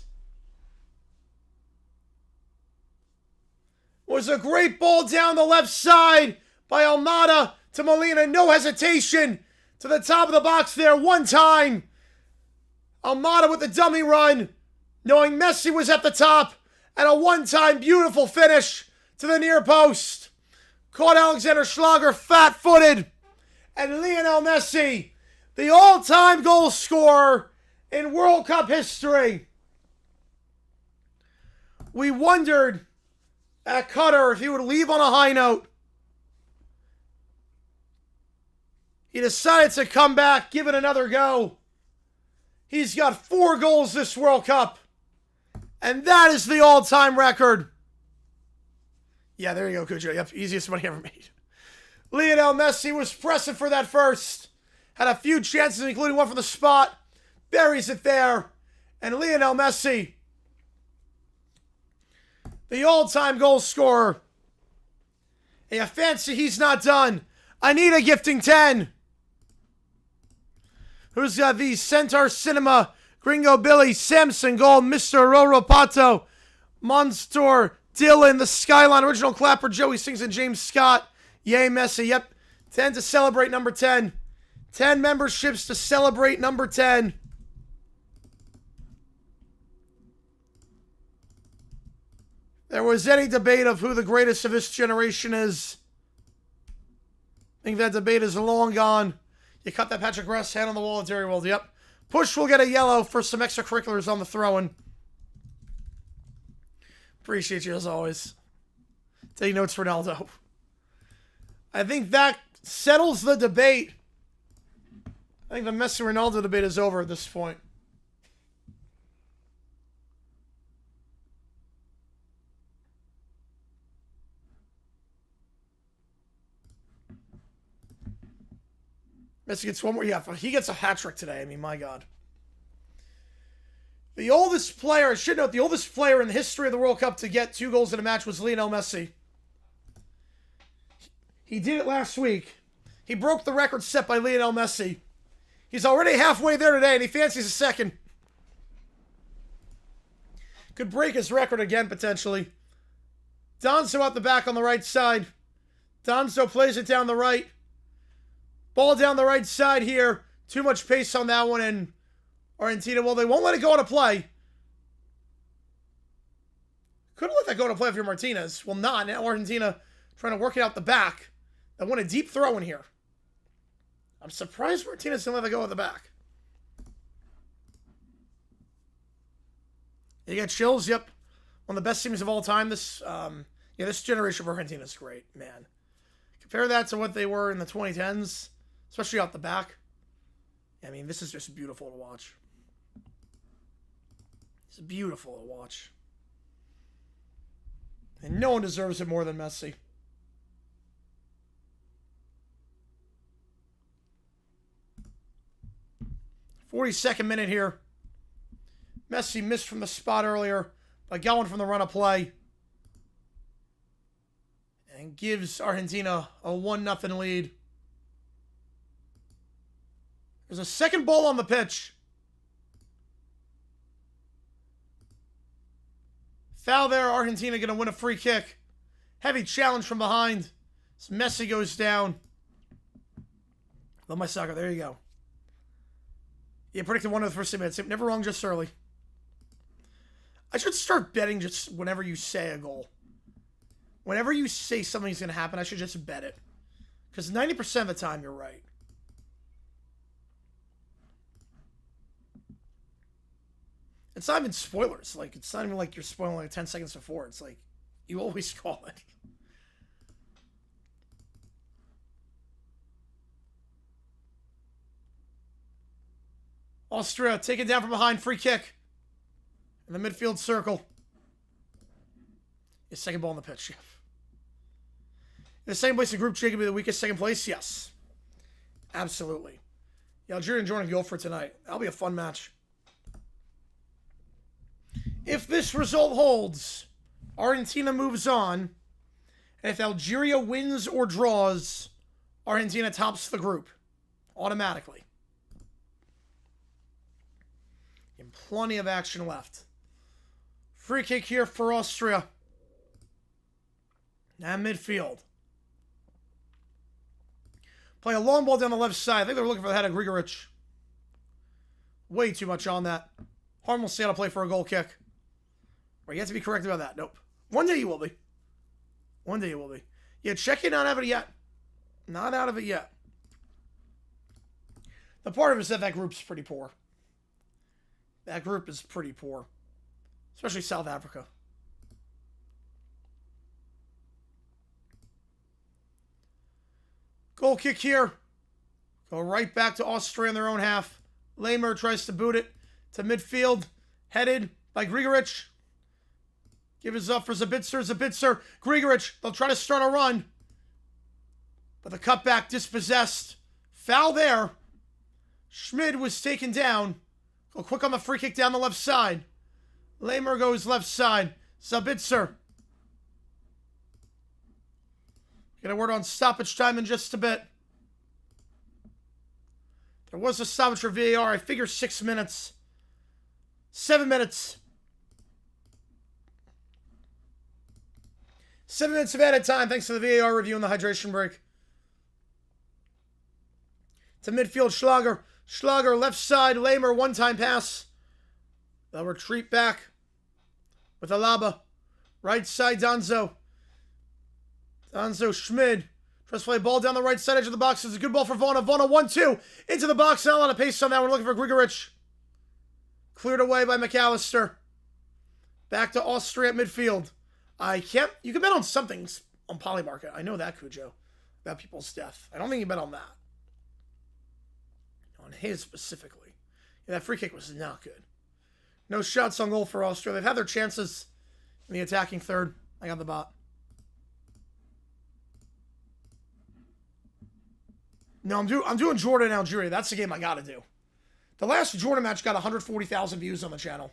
Was a great ball down the left side by Almada to Molina. No hesitation to the top of the box there one time. Almada with the dummy run, knowing Messi was at the top, and a one-time beautiful finish to the near post. Caught Alexander Schlager fat-footed. And Lionel Messi, the all-time goal scorer in World Cup history. We wondered at Qatar if he would leave on a high note. He decided to come back, give it another go. He's got 4 goals this World Cup. And that is the all-time record. Yeah, there you go, Cujo. Yep, easiest money ever made. Lionel Messi was pressing for that first. Had a few chances, including one from the spot. Buries it there. And Lionel Messi, the all-time goal scorer. Hey, I fancy he's not done. I need a gifting 10. Who's got these? Centaur Cinema, Gringo Billy, Samson Gold, Mr. Roro Pato, Monster, Dylan, The Skyline, Original Clapper, Joey Sings and James Scott. Yay, Messi. Yep. 10 to celebrate, number 10. 10 memberships to celebrate number 10. There was any debate of who the greatest of this generation is. I think that debate is long gone. You cut that Patrick Russ hand on the wall at Dairy World. Yep. Push will get a yellow for some extracurriculars on the throw-in. Appreciate you as always. Take notes, Ronaldo. I think that settles the debate. I think the Messi-Ronaldo debate is over at this point. Messi gets one more. Yeah, he gets a hat trick today. I mean, my God. The oldest player, I should note, the oldest player in the history of the World Cup to get 2 goals in a match was Lionel Messi. He did it last week. He broke the record set by Lionel Messi. He's already halfway there today, and he fancies a second. Could break his record again, potentially. Donzo out the back on the right side. Donzo plays it down the right. Ball down the right side here. Too much pace on that one, and Argentina, well, they won't let it go on a play. Couldn't let that go on a play if you're Martinez. Well, not. Now Argentina trying to work it out the back. They want a deep throw in here. I'm surprised Martinez didn't let it go at the back. You got chills. Yep. One of the best teams of all time. This generation of Argentina is great, man. Compare that to what they were in the 2010s, especially out the back. I mean, this is just beautiful to watch. It's beautiful to watch. And no one deserves it more than Messi. 42nd minute here. Messi missed from the spot earlier, but got one from the run of play. And gives Argentina a 1-0 lead. There's a second ball on the pitch. Foul there. Argentina going to win a free kick. Heavy challenge from behind. As Messi goes down. Love my soccer. There you go. You predicted one of the first 2 minutes. Never wrong, just early. I should start betting just whenever you say a goal. Whenever you say something's going to happen, I should just bet it. Because 90% of the time, you're right. It's not even spoilers. Like, it's not even like you're spoiling like 10 seconds before. It's like, you always call it. Austria taken down from behind. Free kick. In the midfield circle. His second ball on the pitch. In the same place in Group J could be the weakest second place? Yes. Absolutely. Yeah, Algeria and Jordan go for tonight. That'll be a fun match. If this result holds, Argentina moves on. And if Algeria wins or draws, Argentina tops the group. Automatically. And plenty of action left. Free kick here for Austria. Now midfield. Play a long ball down the left side. I think they were looking for the head of Grigorich. Way too much on that. Harm will stay out of play for a goal kick. Or you have to be correct about that. Nope. One day you will be. One day you will be. Yeah, Czechia not out of it yet. Not out of it yet. The part of it is that group's pretty poor. That group is pretty poor. Especially South Africa. Goal kick here. Go right back to Austria in their own half. Lamer tries to boot it to midfield. Headed by Grigorich. Give it up for Zabitzer. Zabitzer. Grigorich. They'll try to start a run. But the cutback dispossessed. Foul there. Schmid was taken down. Go quick on the free kick down the left side. Lamer goes left side. Zabitzer. Get a word on stoppage time in just a bit. There was a stoppage for VAR. I figure 6 minutes. 7 minutes. 7 minutes of added time thanks to the VAR review and the hydration break. To midfield, Schlager. Schlager, left side, Lamer, one-time pass. They'll retreat back with Alaba. Right side, Donzo. Donzo, Schmid. Tries to play ball down the right side edge of the box. It's a good ball for Vona. Vona, 1-2. Into the box. Not a lot of pace on that one. Looking for Grigorich. Cleared away by McAllister. Back to Austria at midfield. You can bet on something on Polymarket. I know that, Cujo. About people's death. I don't think you bet on that. On his specifically. Yeah, that free kick was not good. No shots on goal for Austria. They've had their chances in the attacking third. I got the bot. No, I'm doing Jordan and Algeria. That's the game I got to do. The last Jordan match got 140,000 views on the channel.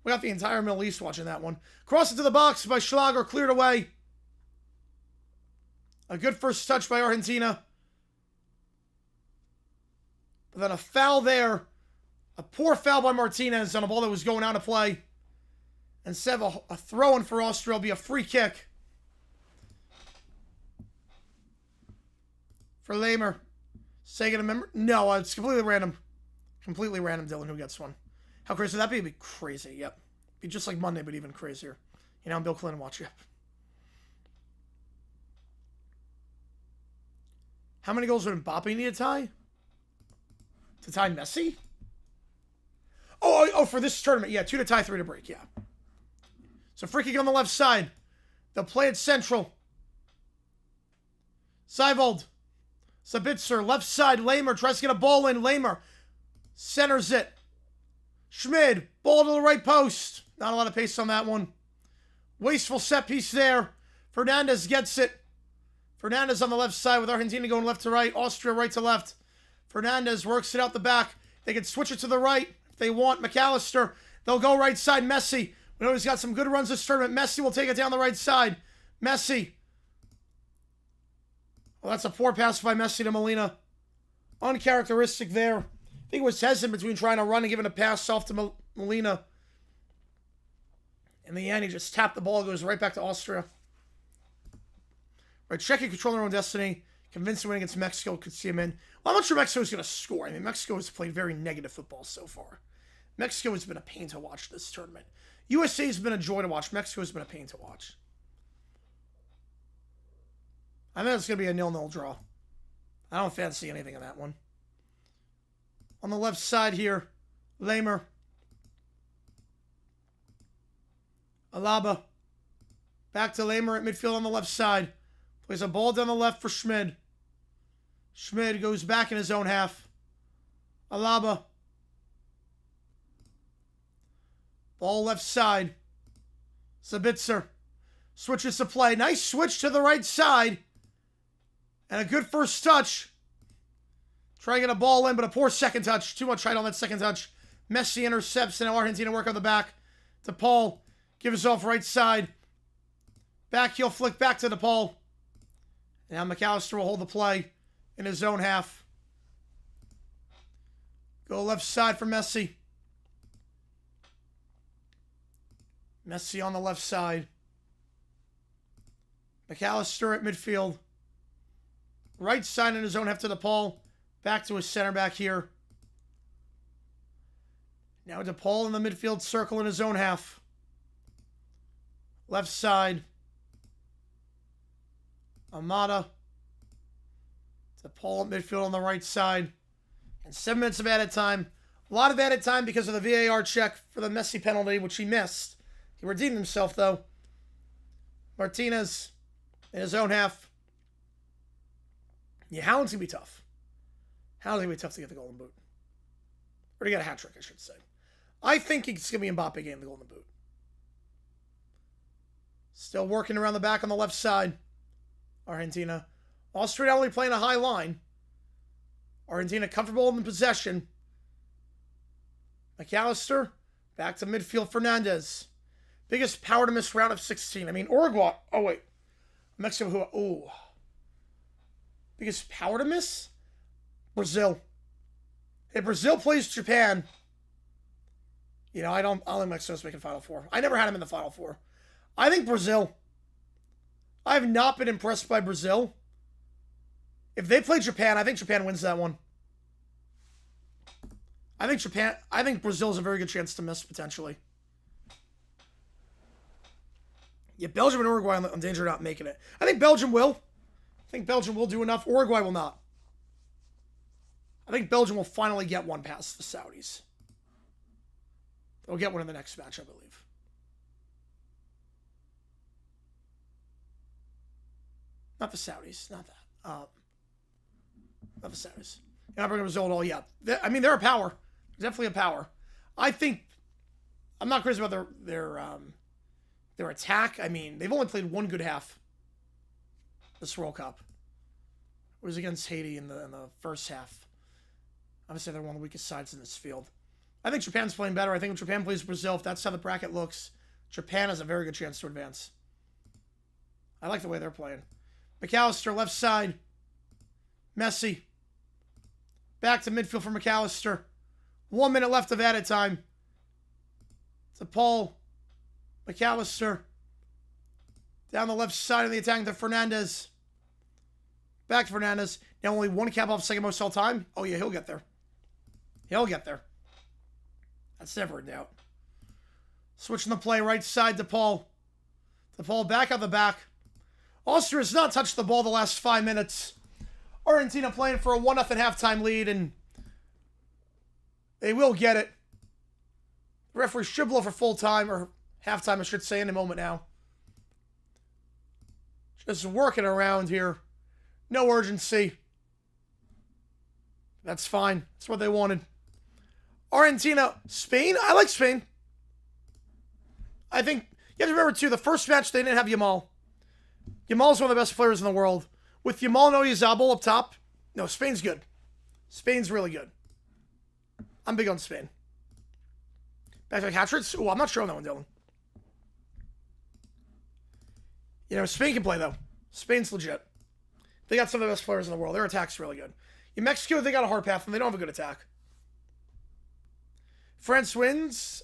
We got the entire Middle East watching that one. Cross it to the box by Schlager. Cleared away. A good first touch by Argentina. But then a foul there. A poor foul by Martinez on a ball that was going out of play. Instead of a throw-in for Austria, it'll be a free kick. For Lamer. Sagan, a member? No, it's completely random. Completely random, Dylan, who gets one. How crazy would that be? It'd be crazy, yep. Be just like Monday, but even crazier. You know, I'm Bill Clinton, watch you. How many goals would Mbappe need to tie? To tie Messi? Oh, for this tournament, yeah. 2 to tie, 3 to break, yeah. So free kick on the left side. They'll play it central. Seibold. Sabitzer, left side. Lamer tries to get a ball in. Lamer centers it. Schmid, ball to the right post. Not a lot of pace on that one. Wasteful set piece there. Fernandez gets it. Fernandez on the left side with Argentina going left to right. Austria right to left. Fernandez works it out the back. They can switch it to the right if they want. McAllister. They'll go right side. Messi. We know he's got some good runs this tournament. Messi will take it down the right side. Messi. Well, that's a poor pass by Messi to Molina. Uncharacteristic there. I think it was hesitant between trying to run and giving a pass off to Molina. In the end, he just tapped the ball. It goes right back to Austria. Right, Czechia controlling their own destiny. Convincing win against Mexico. Could see him in. Well, I'm not sure Mexico's going to score. I mean, Mexico has played very negative football so far. Mexico has been a pain to watch this tournament. USA has been a joy to watch. Mexico has been a pain to watch. I think it's going to be a 0-0 draw. I don't fancy anything in that one. On the left side here, Lamer. Alaba. Back to Lamer at midfield on the left side. Plays a ball down the left for Schmid. Schmid goes back in his own half. Alaba. Ball left side. Sabitzer. Switches to play. Nice switch to the right side. And a good first touch. Try to get a ball in, but a poor second touch. Too much height on that second touch. Messi intercepts, and now Argentina work on the back. DePaul gives off right side. Back heel flick back to DePaul. Now McAllister will hold the play in his own half. Go left side for Messi. Messi on the left side. McAllister at midfield. Right side in his own half to DePaul. Back to his center back here. Now DePaul in the midfield circle in his own half. Left side. Amada. DePaul at midfield on the right side. And 7 minutes of added time. A lot of added time because of the VAR check for the Messi penalty, which he missed. He redeemed himself, though. Martinez in his own half. Yeah, Haaland's going to be tough. How's it going to be tough to get the Golden Boot? Or to get a hat trick, I should say. I think it's going to be Mbappe getting the Golden Boot. Still working around the back on the left side. Argentina. Austria only playing a high line. Argentina comfortable in the possession. McAllister. Back to midfield. Fernandez. Biggest power to miss round of 16. I mean, Uruguay. Oh, wait. Mexico. Who? Oh. Biggest power to miss? Brazil. If Brazil plays Japan, you know, I don't think Mexico's making Final Four. I never had him in the Final Four. I think Brazil. I have not been impressed by Brazil. If they play Japan, I think Japan wins that one. I think Brazil has a very good chance to miss, potentially. Yeah, Belgium and Uruguay on danger of not making it. I think Belgium will. I think Belgium will do enough. Uruguay will not. I think Belgium will finally get one past the Saudis. They'll get one in the next match, I believe. Not the Saudis. Not that. Not the Saudis. You're not bringing Brazil at all. Yeah. I mean, they're a power. They're definitely a power. I think... I'm not crazy about their attack. I mean, they've only played one good half this World Cup. It was against Haiti in the first half. Obviously, they're one of the weakest sides in this field. I think Japan's playing better. I think if Japan plays Brazil, if that's how the bracket looks, Japan has a very good chance to advance. I like the way they're playing. McAllister, left side. Messi. Back to midfield for McAllister. 1 minute left of added time. To Paul. McAllister. Down the left side of the attack to Fernandez. Back to Fernandez. Now only one cap off second most all time. Oh yeah, he'll get there. He'll get there. That's never in doubt. Switching the play right side to Paul. To Paul back out the back. Austria has not touched the ball the last 5 minutes. Argentina playing for a 1-0 halftime lead, and they will get it. The referee should blow for full time, or halftime, I should say, in a moment now. Just working around here. No urgency. That's fine. That's what they wanted. Argentina, Spain. I like Spain. I think you have to remember, too, the first match they didn't have Yamal. Yamal's one of the best players in the world. With Yamal and Oyarzabal up top, no, Spain's good. Spain's really good. I'm big on Spain. Back to the hat-tricks. Ooh, I'm not sure on that one, Dylan. You know, Spain can play, though. Spain's legit. They got some of the best players in the world. Their attack's really good. In Mexico, they got a hard path, and they don't have a good attack. France wins.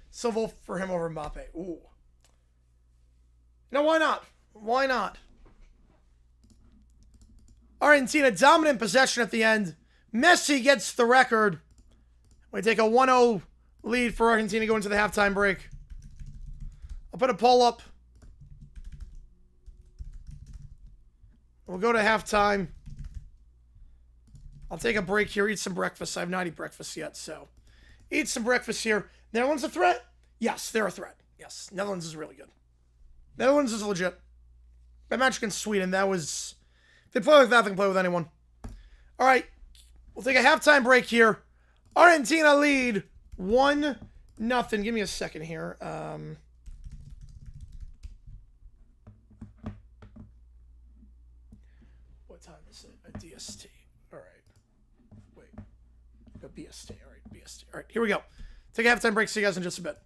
Still vote for him over Mbappe. Ooh. No, why not? Why not? Argentina, dominant possession at the end. Messi gets the record. We take a 1-0 lead for Argentina going into the halftime break. I'll put a poll up. We'll go to halftime. I'll take a break here, eat some breakfast. I have not eaten breakfast yet, so eat some breakfast here. Netherlands a threat? Yes, they're a threat. Yes, Netherlands is really good. Netherlands is legit. That match against Sweden, that was... If they play like that, they can play with anyone. All right, we'll take a halftime break here. Argentina lead 1-0. Give me a second here. What time is it? A DST. All right. Wait. A BST. All right, BST. All right, here we go. Take a halftime break. See you guys in just a bit.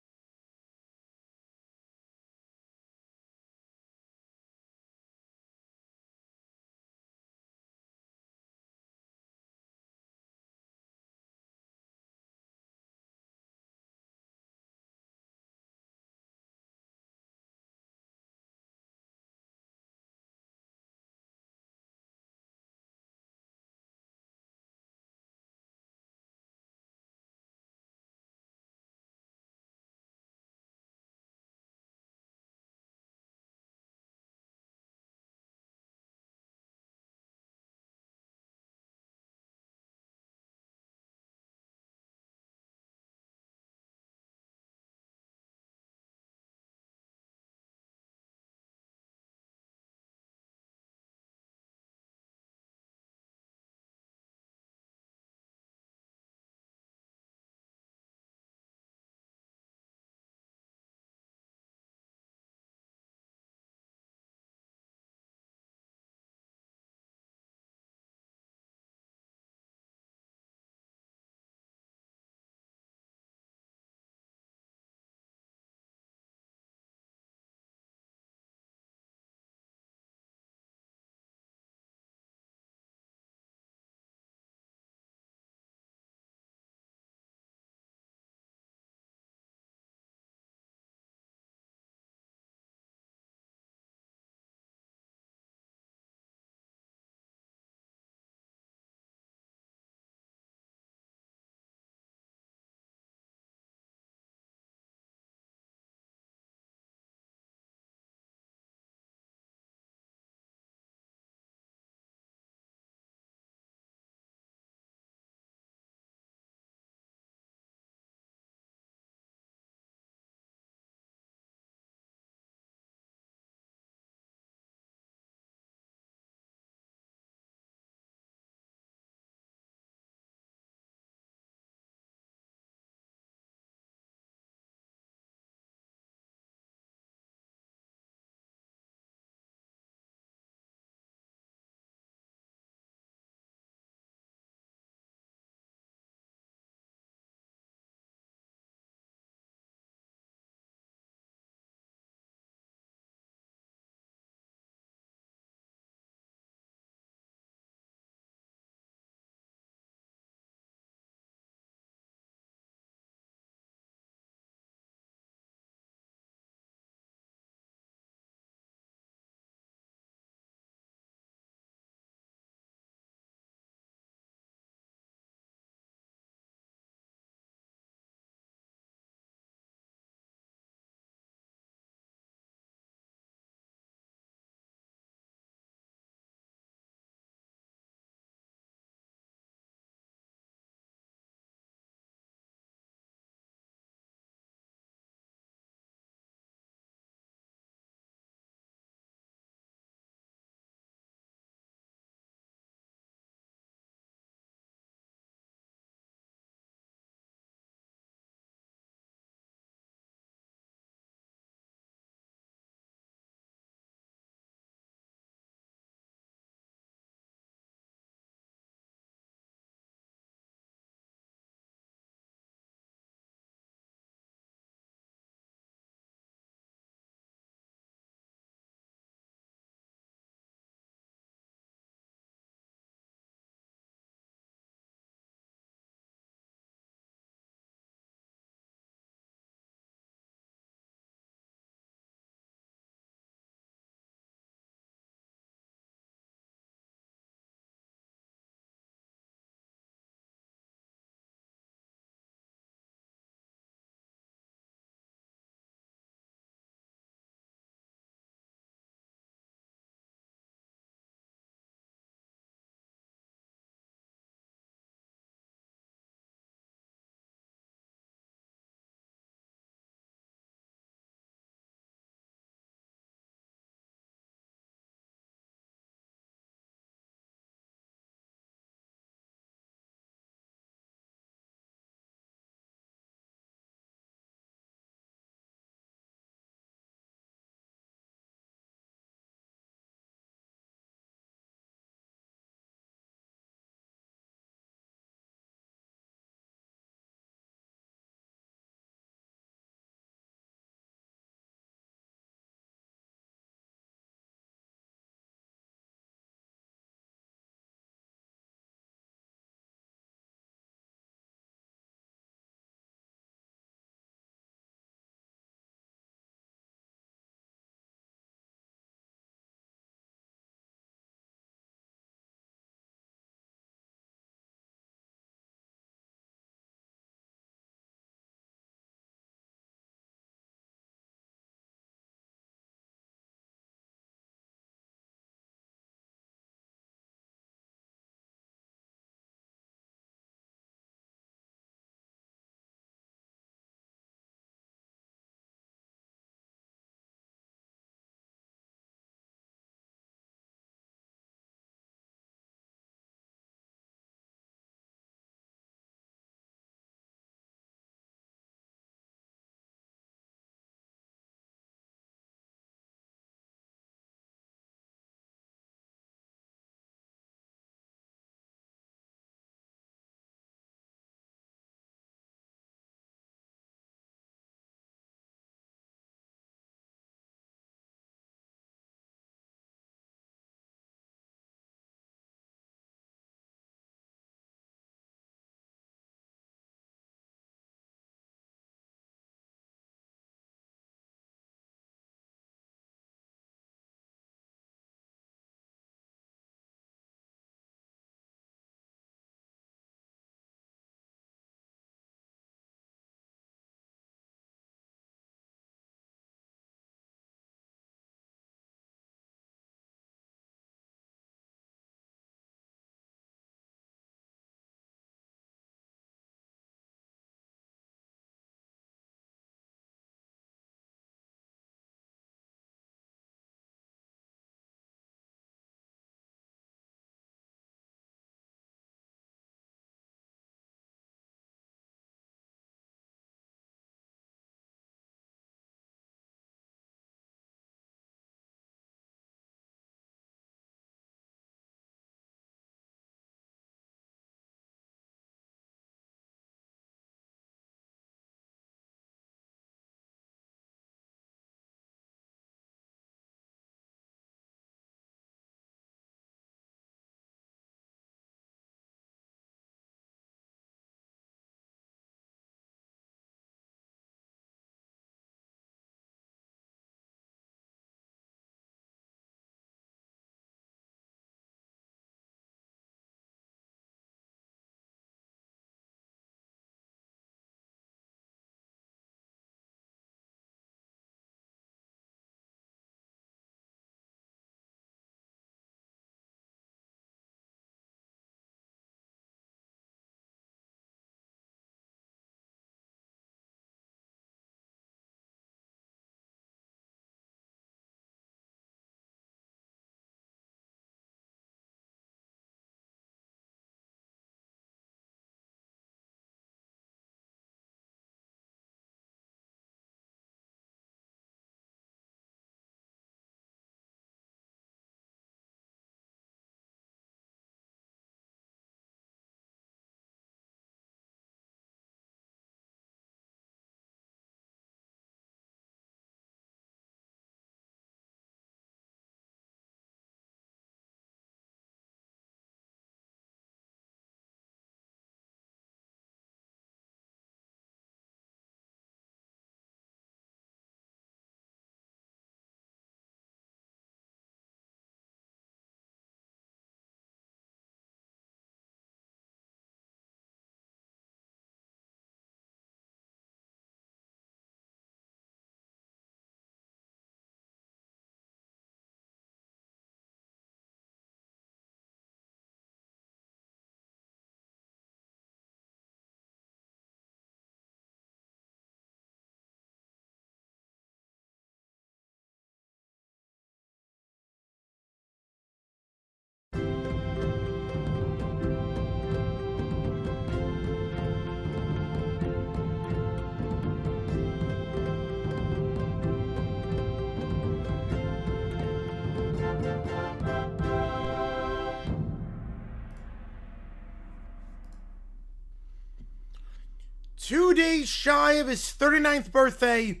2 days shy of his 39th birthday,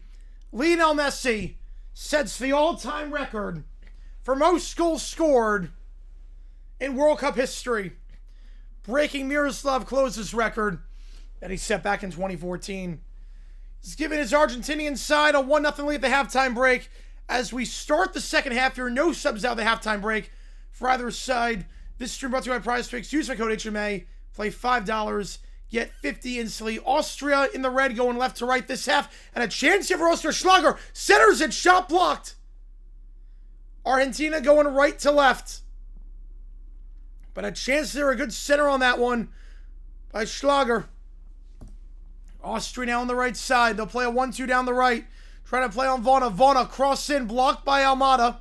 Lionel Messi sets the all-time record for most goals scored in World Cup history, breaking Miroslav Klose's record that he set back in 2014. He's given his Argentinian side a 1-0 lead at the halftime break. As we start the second half here, no subs out of the halftime break for either side. This stream brought to you by Prize Picks. Use my code HMA. Play $5. Get 50 instantly. Austria in the red going left to right this half. And a chance here for Austria. Schlager centers it. Shot blocked. Argentina going right to left. But a chance there. A good center on that one by Schlager. Austria now on the right side. They'll play a 1-2 down the right. Trying to play on Vona. Vona cross in. Blocked by Almada.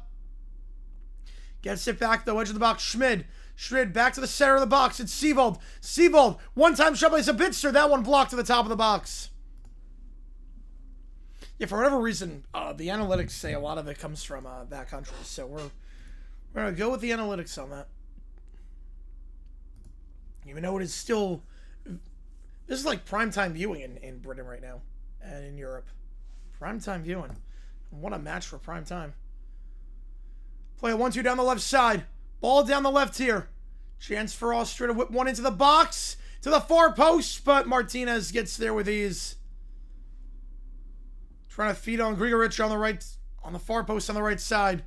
Gets it back though. Edge of the box. Schmid. Schmid back to the center of the box. It's Seevold. Seevold. One-time shot by Zabitzer. That one blocked to the top of the box. Yeah, for whatever reason, the analytics say a lot of it comes from that country. So we're going to go with the analytics on that. Even though it is still... This is like primetime viewing in Britain right now. And in Europe. Primetime viewing. What a match for primetime. Play a 1-2 down the left side. Ball down the left here. Chance for Austria to whip one into the box. To the far post. But Martinez gets there with ease. Trying to feed on Grigoric on the right. On the far post on the right side.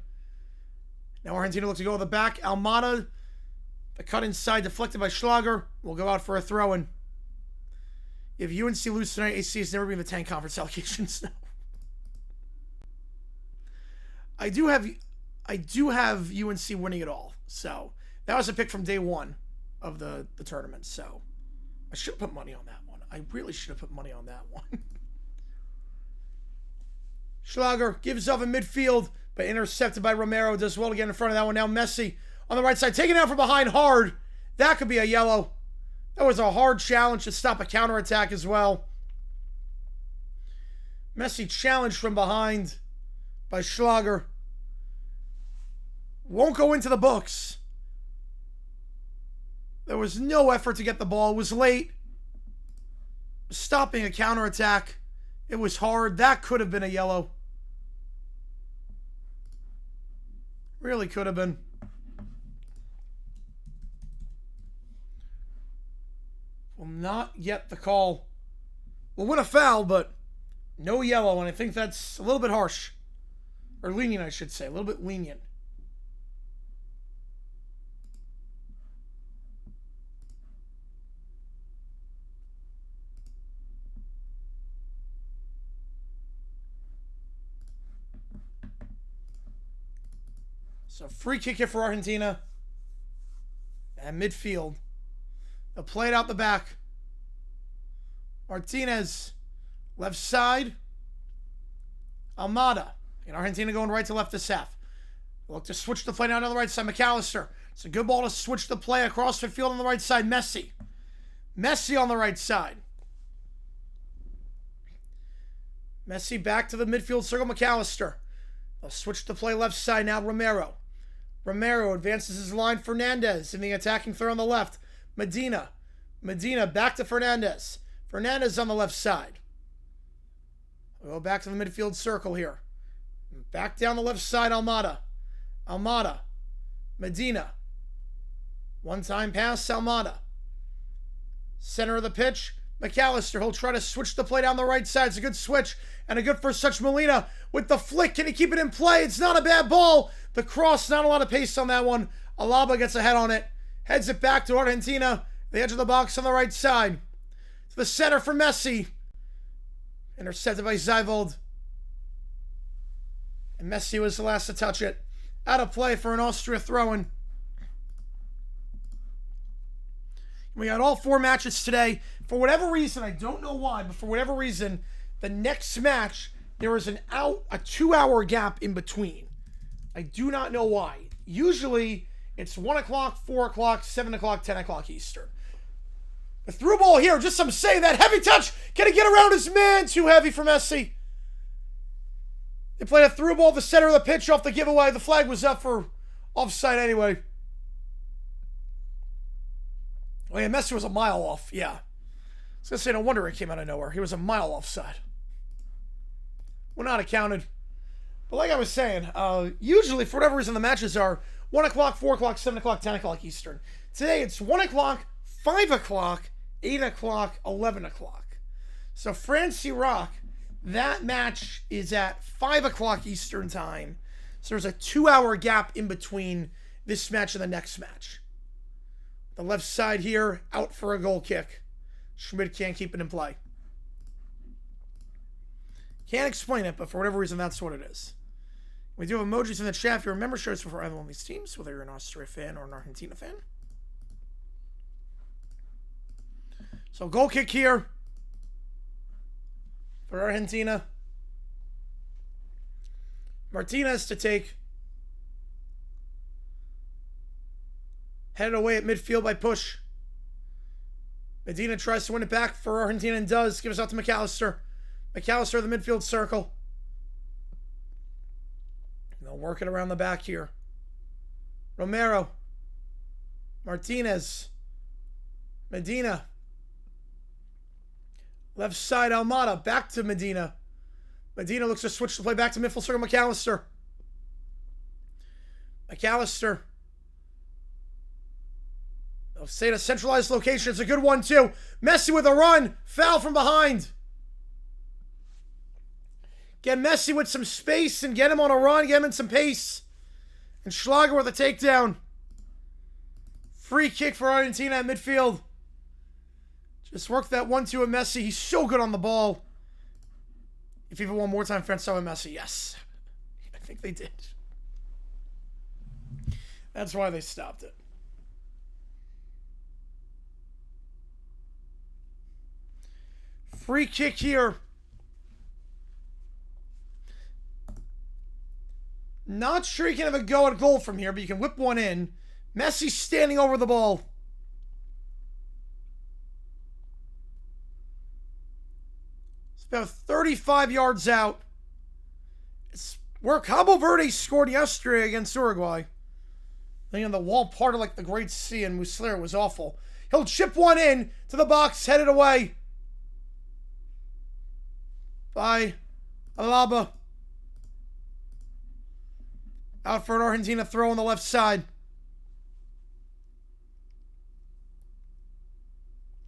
Now Argentina looks to go to the back. Almada. The cut inside deflected by Schlager. Will go out for a throw-in. If UNC lose tonight, AC has never been in the 10 conference allocations. No. I do have UNC winning it all. So that was a pick from day one of the tournament. So I should have put money on that one. I really should have put money on that one. Schlager gives off in midfield, but intercepted by Romero. Does well to get in front of that one. Now Messi on the right side, taken out from behind hard. That could be a yellow. That was a hard challenge to stop a counterattack as well. Messi challenged from behind by Schlager. Won't go into the books. There was no effort to get the ball. It was late. Stopping a counterattack. It was hard. That could have been a yellow. Really could have been. Well, not yet the call. We'll win a foul, but no yellow, and I think that's a little bit harsh. Or lenient, I should say. A little bit lenient. So free kick here for Argentina. And midfield. They'll play it out the back. Martinez. Left side. Almada. And Argentina going right to left this half. Look to switch the play down on the right side. McAllister. It's a good ball to switch the play across the field on the right side. Messi. Messi on the right side. Messi back to the midfield circle. McAllister. They'll switch the play left side now. Romero. Romero advances his line. Fernandez in the attacking third on the left. Medina. Medina back to Fernandez. Fernandez on the left side. We'll go back to the midfield circle here. Back down the left side, Almada. Almada. Medina. One-time pass, Almada. Center of the pitch, McAllister. He'll try to switch the play down the right side. It's a good switch and a good first touch. Molina with the flick. Can he keep it in play? It's not a bad ball. The cross, not a lot of pace on that one. Alaba gets a head on it. Heads it back to Argentina. The edge of the box on the right side. To the center for Messi. Intercepted by Zeivold. And Messi was the last to touch it. Out of play for an Austria throw-in. We got all 4 matches today. For whatever reason, I don't know why, but for whatever reason, the next match, there was a 2-hour gap in between. I do not know why. Usually, it's 1 o'clock, 4 o'clock, 7 o'clock, 10 o'clock Eastern. The through ball here, just some say that heavy touch. Can he get around his man? Too heavy for Messi. They played a through ball the center of the pitch off the giveaway. The flag was up for offside anyway. Oh yeah, Messi was a mile off. Yeah. was going to say, no wonder it came out of nowhere. He was a mile offside. Well, not accounted. But like I was saying, usually, for whatever reason, the matches are 1 o'clock, 4 o'clock, 7 o'clock, 10 o'clock Eastern. Today, it's 1 o'clock, 5 o'clock, 8 o'clock, 11 o'clock. So France-Iraq, that match is at 5 o'clock Eastern time. So there's a 2-hour gap in between this match and the next match. The left side here, out for a goal kick. Schmid can't keep it in play. Can't explain it, but for whatever reason, that's what it is. We do have emojis in the chat. If you remember, shirts for either one of these teams, whether you're an Austria fan or an Argentina fan. So goal kick here for Argentina. Martinez to take. Headed away at midfield by push. Medina tries to win it back for Argentina and does. Gives out to McAllister. McAllister, the midfield circle. And they'll work it around the back here. Romero. Martinez. Medina. Left side, Almada. Back to Medina. Medina looks to switch the play back to midfield circle, McAllister. McAllister. They'll stay in a centralized location. It's a good one, too. Messi with a run. Foul from behind. Get Messi with some space and get him on a run. Get him in some pace. And Schlager with a takedown. Free kick for Argentina at midfield. Just work that 1-2 with Messi. He's so good on the ball. If even one more time, France saw with Messi. Yes. I think they did. That's why they stopped it. Free kick here. Not sure you can have a go at goal from here, but you can whip one in. Messi standing over the ball. It's about 35 yards out. It's where Cabo Verde scored yesterday against Uruguay. You know, the wall parted like the Great Sea, and Muslera was awful. He'll chip one in to the box, headed away by Alaba. Out for an Argentina throw on the left side.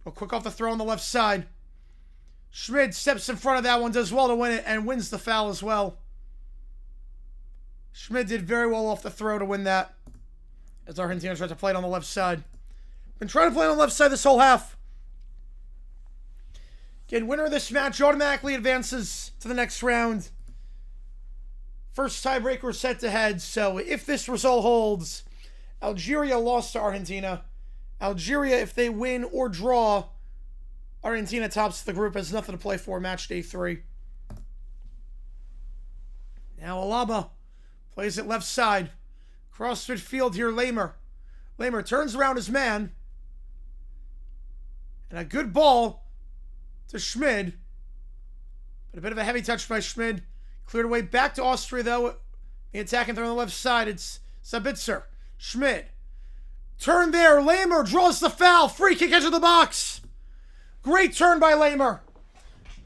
Go quick off the throw on the left side. Schmid steps in front of that one, does well to win it, and wins the foul as well. Schmid did very well off the throw to win that, as Argentina tried to play it on the left side. Been trying to play it on the left side this whole half. Again, winner of this match automatically advances to the next round. First tiebreaker set to head, so if this result holds, Algeria lost to Argentina. Algeria, if they win or draw, Argentina tops the group, has nothing to play for match day 3. Now Alaba plays it left side. Cross midfield here, Lamer. Lamer turns around his man. And a good ball to Schmid. But a bit of a heavy touch by Schmid. Cleared away back to Austria, though. The attacking throw on the left side. It's Sabitzer. Schmid. Turn there. Lamer draws the foul. Free kick edge of the box. Great turn by Lamer.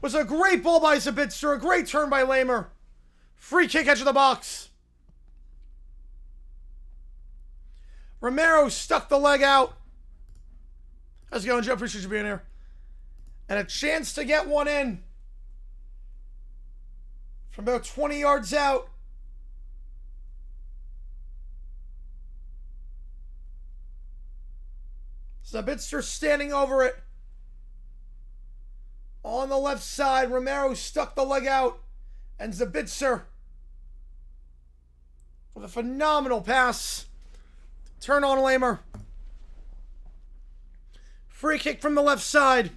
Was a great ball by Sabitzer. A great turn by Lamer. Free kick edge of the box. Romero stuck the leg out. How's it going, Joe? Appreciate you being here. And a chance to get one in. From about 20 yards out. Sabitzer standing over it. On the left side, Romero stuck the leg out. And Sabitzer with a phenomenal pass. Turn on Lamer. Free kick from the left side.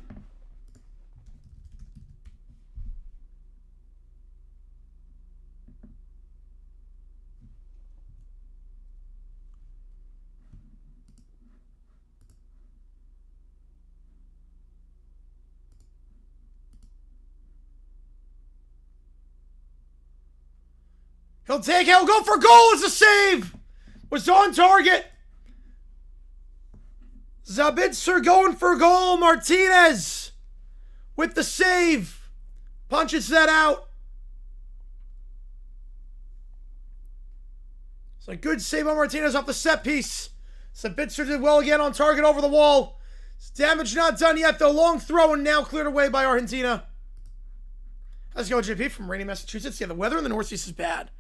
He'll take it. He'll go for goal. It's a save. Was on target. Sabitzer going for goal. Martinez with the save. Punches that out. So a good save on Martinez off the set piece. Sabitzer did well again on target over the wall. Damage not done yet, though. Long throw and now cleared away by Argentina. How's it going, JP from rainy Massachusetts? Yeah, the weather in the Northeast is bad.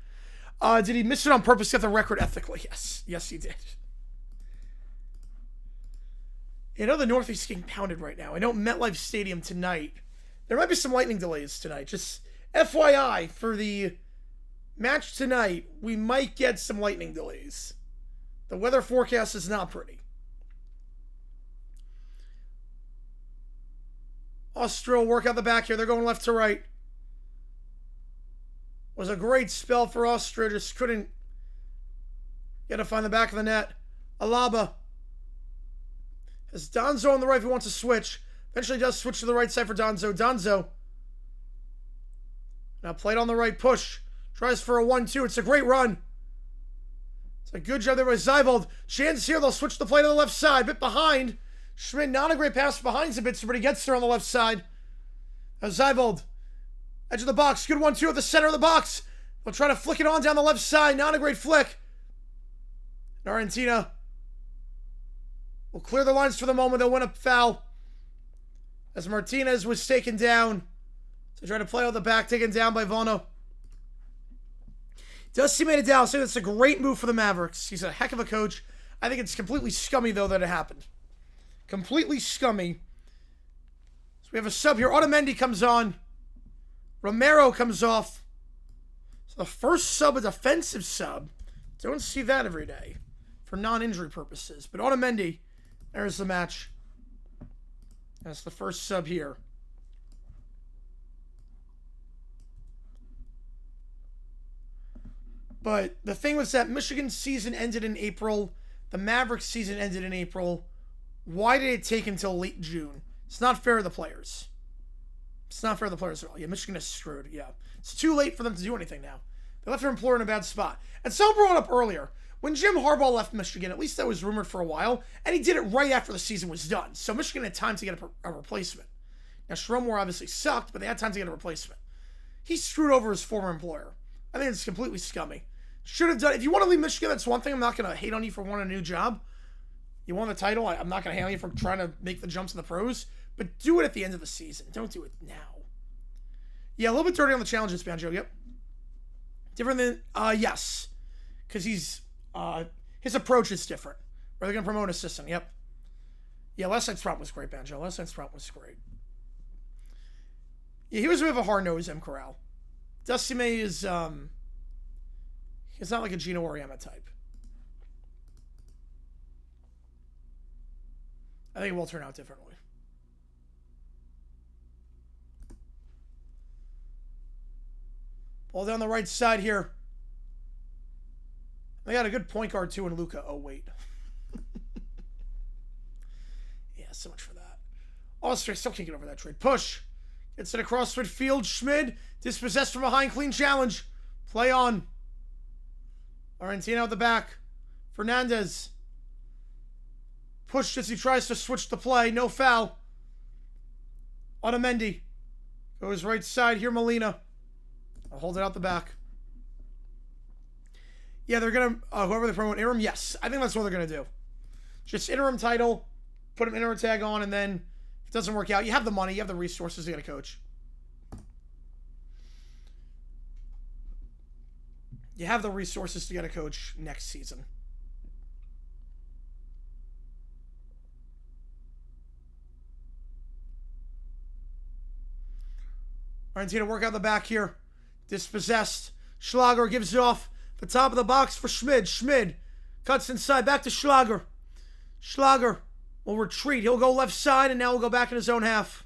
Did he miss it on purpose to get the record ethically? Yes. Yes, he did. You know the Northeast is getting pounded right now. I know MetLife Stadium tonight. There might be some lightning delays tonight. Just FYI, for the match tonight, we might get some lightning delays. The weather forecast is not pretty. Austria will work out the back here. They're going left to right. Was a great spell for Austria. Just couldn't get to find the back of the net. Alaba has Donzo on the right if he wants to switch. Eventually does switch to the right side for Donzo. Donzo now played on the right, push. Tries for a 1-2. It's a great run. It's a good job there by Zeibold. Chance here. They'll switch the play to the left side. Bit behind. Schmidt, not a great pass behind Zabitzer, but he gets there on the left side. Now Zeibold. Edge of the box. Good 1-2 at the center of the box. They'll try to flick it on down the left side. Not a great flick. And Argentina will clear the lines for the moment. They'll win a foul. As Martinez was taken down. So try to play out the back. Taken down by Vono. Dusty made it down. So that's a great move for the Mavericks. He's a heck of a coach. I think it's completely scummy, though, that it happened. Completely scummy. So we have a sub here. Otamendi comes on. Romero comes off. So the first sub, a defensive sub. Don't see that every day for non-injury purposes. But Otamendi, there's the match. That's the first sub here. But the thing was that Michigan's season ended in April. The Mavericks season ended in April. Why did it take until late June? It's not fair to the players. It's not fair to the players at all. Yeah, Michigan is screwed. Yeah. It's too late for them to do anything now. They left their employer in a bad spot. And someone brought up earlier, when Jim Harbaugh left Michigan, at least that was rumored for a while, and he did it right after the season was done. So Michigan had time to get a replacement. Now, Sharon Moore obviously sucked, but they had time to get a replacement. He screwed over his former employer. I think it's completely scummy. Should have done. If you want to leave Michigan, that's one thing. I'm not going to hate on you for wanting a new job. You won the title. I'm not going to hate on you for trying to make the jumps in the pros. But do it at the end of the season. Don't do it now. Yeah, a little bit dirty on the challenges, Banjo. Yep. Different than, yes. Because his approach is different. Or they're going to promote a system. Yep. Yeah, last night's prompt was great, Banjo. Last night's prompt was great. Yeah, he was a bit of a hard-nosed M. Corral. Dusty May is, he's not like a Gino Oriema type. I think it will turn out differently. Ball down the right side here. They got a good point guard too in Luka. Oh, wait. Yeah, so much for that. Austria still can't get over that trade. Push. Gets it across midfield. Schmid. Dispossessed from behind. Clean challenge. Play on. Argentina at the back. Fernandez. Pushed as he tries to switch the play. No foul. Otamendi. Goes right side here. Molina. I'll hold it out the back. Yeah, they're going to, whoever they promote interim, yes. I think that's what they're going to do. Just interim title, put an interim tag on, and then if it doesn't work out, you have the money, you have the resources to get a coach. You have the resources to get a coach next season. Argentina work out the back here. Dispossessed. Schlager gives it off the top of the box for Schmid. Schmid cuts inside. Back to Schlager. Schlager will retreat. He'll go left side, and now we'll go back in his own half.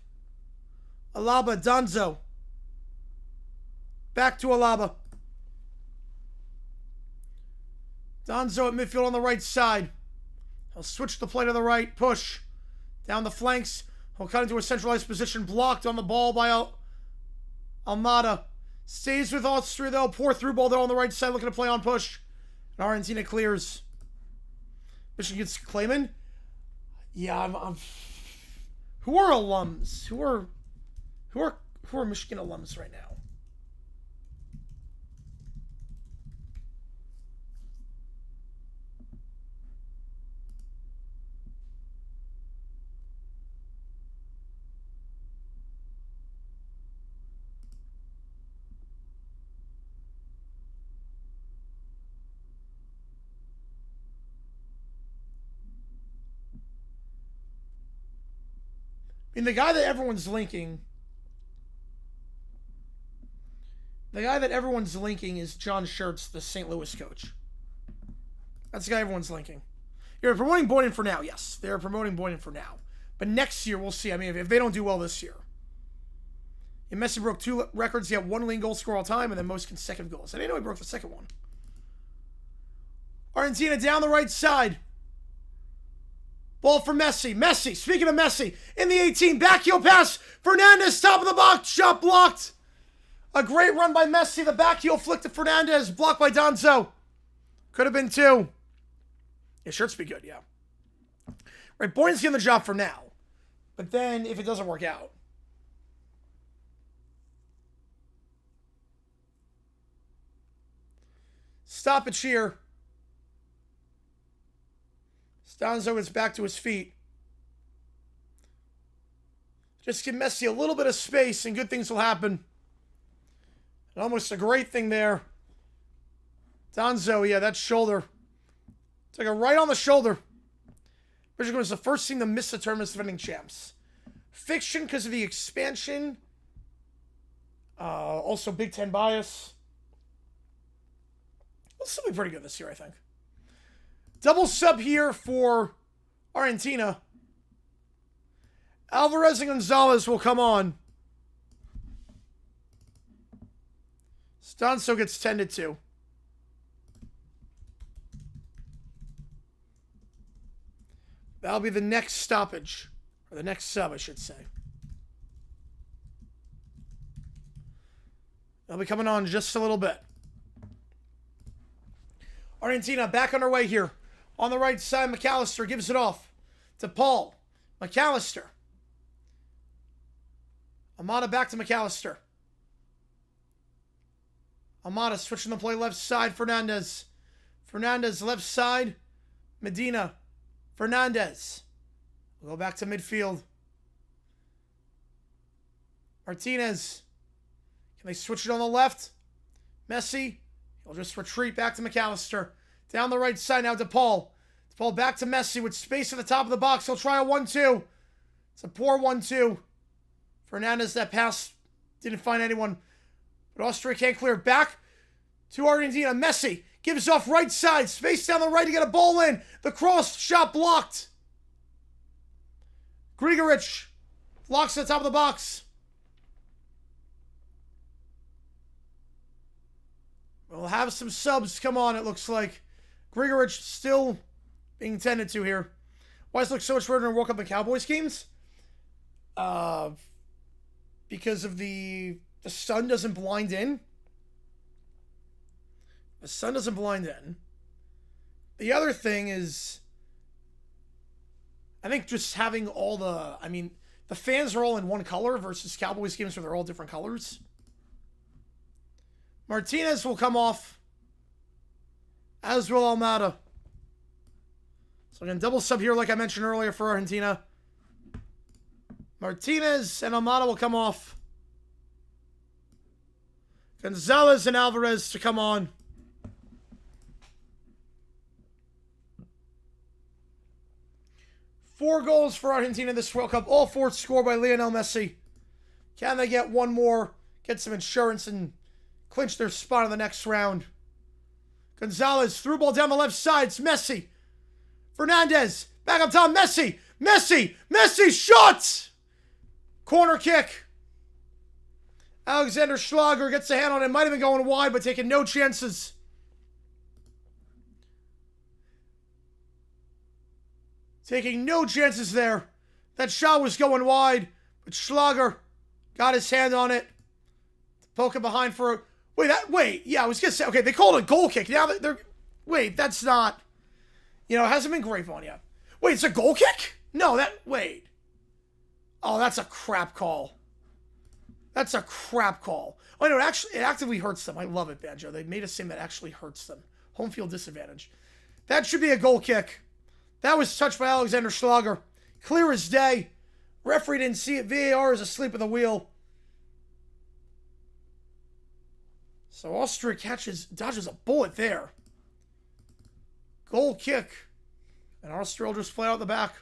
Alaba, Donzo. Back to Alaba. Donzo at midfield on the right side. He'll switch the play to the right. Push. Down the flanks. He'll cut into a centralized position. Blocked on the ball by Almada. Stays with Austria, though. Poor through ball, though, on the right side. Looking to play on push. And Argentina clears. Michigan gets Clayman. Yeah, Who are alums? Who are Who are Michigan alums right now? I mean, the guy that everyone's linking is John Schertz, the St. Louis coach. That's the guy everyone's linking. You're promoting Boyden for now, yes. They're promoting Boyden for now. But next year, we'll see. I mean, if they don't do well this year. And Messi broke 2 records. He had 1 leading goal scorer all time and then most consecutive goals. I didn't know he broke the second one. Argentina down the right side. Ball for Messi. Messi, speaking of Messi, in the 18, backheel pass. Fernandez, top of the box, shot blocked. A great run by Messi. The backheel flick to Fernandez, blocked by Donzo. Could have been 2. It should be good, yeah. Right, Boyden's getting the job for now. But then, if it doesn't work out. Stoppage here. Donzo gets back to his feet. Just give Messi a little bit of space and good things will happen. And almost a great thing there. Donzo, yeah, that shoulder. Took it right on the shoulder. Michigan was the first team to miss the tournament's defending champs. Fiction because of the expansion. Also Big Ten bias. It'll still be pretty good this year, I think. Double sub here for Argentina. Alvarez and Gonzalez will come on. Stanso gets tended to. That'll be the next stoppage. Or the next sub, I should say. They'll be coming on just a little bit. Argentina back on our way here. On the right side, McAllister gives it off to Paul. McAllister. Amada back to McAllister. Amada switching the play left side. Fernandez. Fernandez left side. Medina. Fernandez. We'll go back to midfield. Martinez. Can they switch it on the left? Messi. He'll just retreat back to McAllister. Down the right side now to Paul. Paul back to Messi with space at the top of the box. He'll try a 1-2. It's a poor 1-2. Fernandez, that pass didn't find anyone. But Austria can't clear. Back to Argentina. Messi gives off right side. Space down the right to get a ball in. The cross shot blocked. Grigorich locks at the top of the box. We'll have some subs come on, it looks like. Grigorich still being tended to here. Why does it look so much better than World Cup and Cowboys games? Because of the sun doesn't blind in. The sun doesn't blind in. The other thing is, I think just having all the, I mean, the fans are all in one color versus Cowboys games where they're all different colors. Martinez will come off, as will Almada. So again, double sub here like I mentioned earlier for Argentina. Martinez and Almada will come off. Gonzalez and Alvarez to come on. Four goals for Argentina this World Cup. All 4 scored by Lionel Messi. Can they get one more, get some insurance, and clinch their spot in the next round? Gonzalez, through ball down the left side. It's Messi. Fernandez, back up top. Messi. Messi, shot! Corner kick. Alexander Schlager gets a hand on it. Might have been going wide, but taking no chances. Taking no chances there. That shot was going wide, but Schlager got his hand on it. Poke it behind for a... Yeah, I was going to say, okay, they called it a goal kick. Now they're... Wait, that's not... You know, it hasn't been great on yet. Wait, it's a goal kick? No, wait. Oh, that's a crap call. That's a crap call. Oh, no, it actively hurts them. I love it, Banjo. They made a sim that actually hurts them. Home field disadvantage. That should be a goal kick. That was touched by Alexander Schlager. Clear as day. Referee didn't see it. VAR is asleep at the wheel. So Austria dodges a bullet there. Goal kick. And Austria will just play out the back.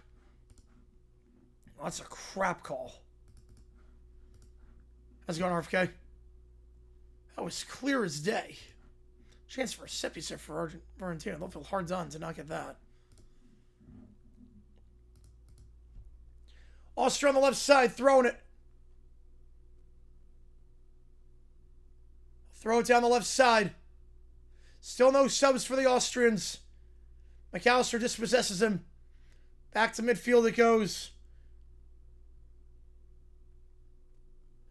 Oh, that's a crap call. How's it going, RFK? That was clear as day. Chance for a set piece there for Argentina. They'll feel hard done to not get that. Austria on the left side, throwing it. Throw it down the left side. Still no subs for the Austrians. McAllister dispossesses him. Back to midfield it goes.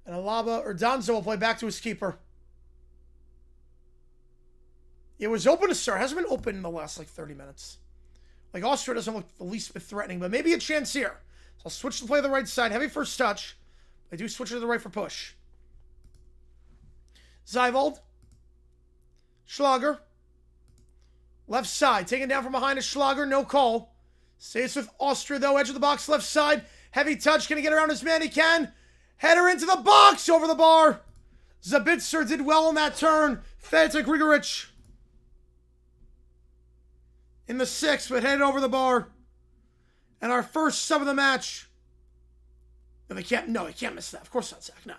And Donzo will play back to his keeper. It was open to start. It hasn't been open in the last, 30 minutes. Austria doesn't look the least bit threatening, but maybe a chance here. So I'll switch to play the right side. Heavy first touch. I do switch to the right for push. Zeiwald. Schlager. Left side. Taken down from behind is Schlager. No call. Stays with Austria, though. Edge of the box, left side. Heavy touch. Can he get around his man? He can. Header into the box. Over the bar. Zabitzer did well on that turn. Fed to Grigorich. In the 6th, but headed over the bar. And our first sub of the match. No, they can't miss that. Of course not, Zach. No.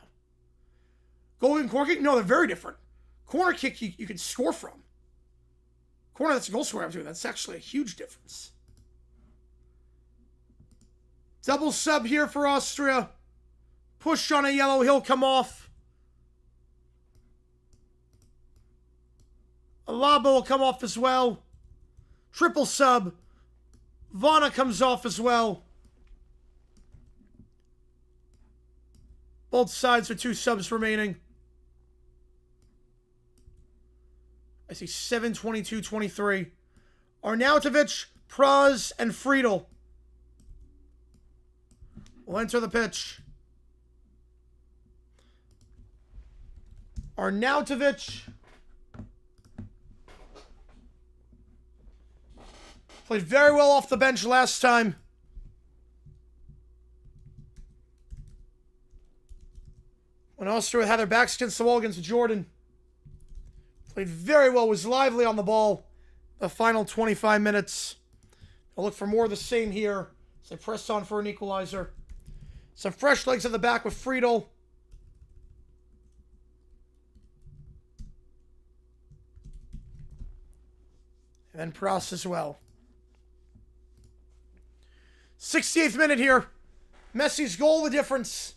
Goal and corner kick? No, they're very different. Corner kick, you can score from. Corner, that's a goal scorer. That's actually a huge difference. Double sub here for Austria. Push on a yellow. He'll come off. Alaba will come off as well. Triple sub. Vana comes off as well. Both sides with 2 subs remaining. I see 7:22:23. Arnautovic, Praz, and Friedel will enter the pitch. Arnautovic played very well off the bench last time. When Austria had their backs against the wall against Jordan. Played very well, was lively on the ball the final 25 minutes. I'll look for more of the same here as they press on for an equalizer. Some fresh legs at the back with Friedel. And then Proust as well. 68th minute here. Messi's goal, the difference.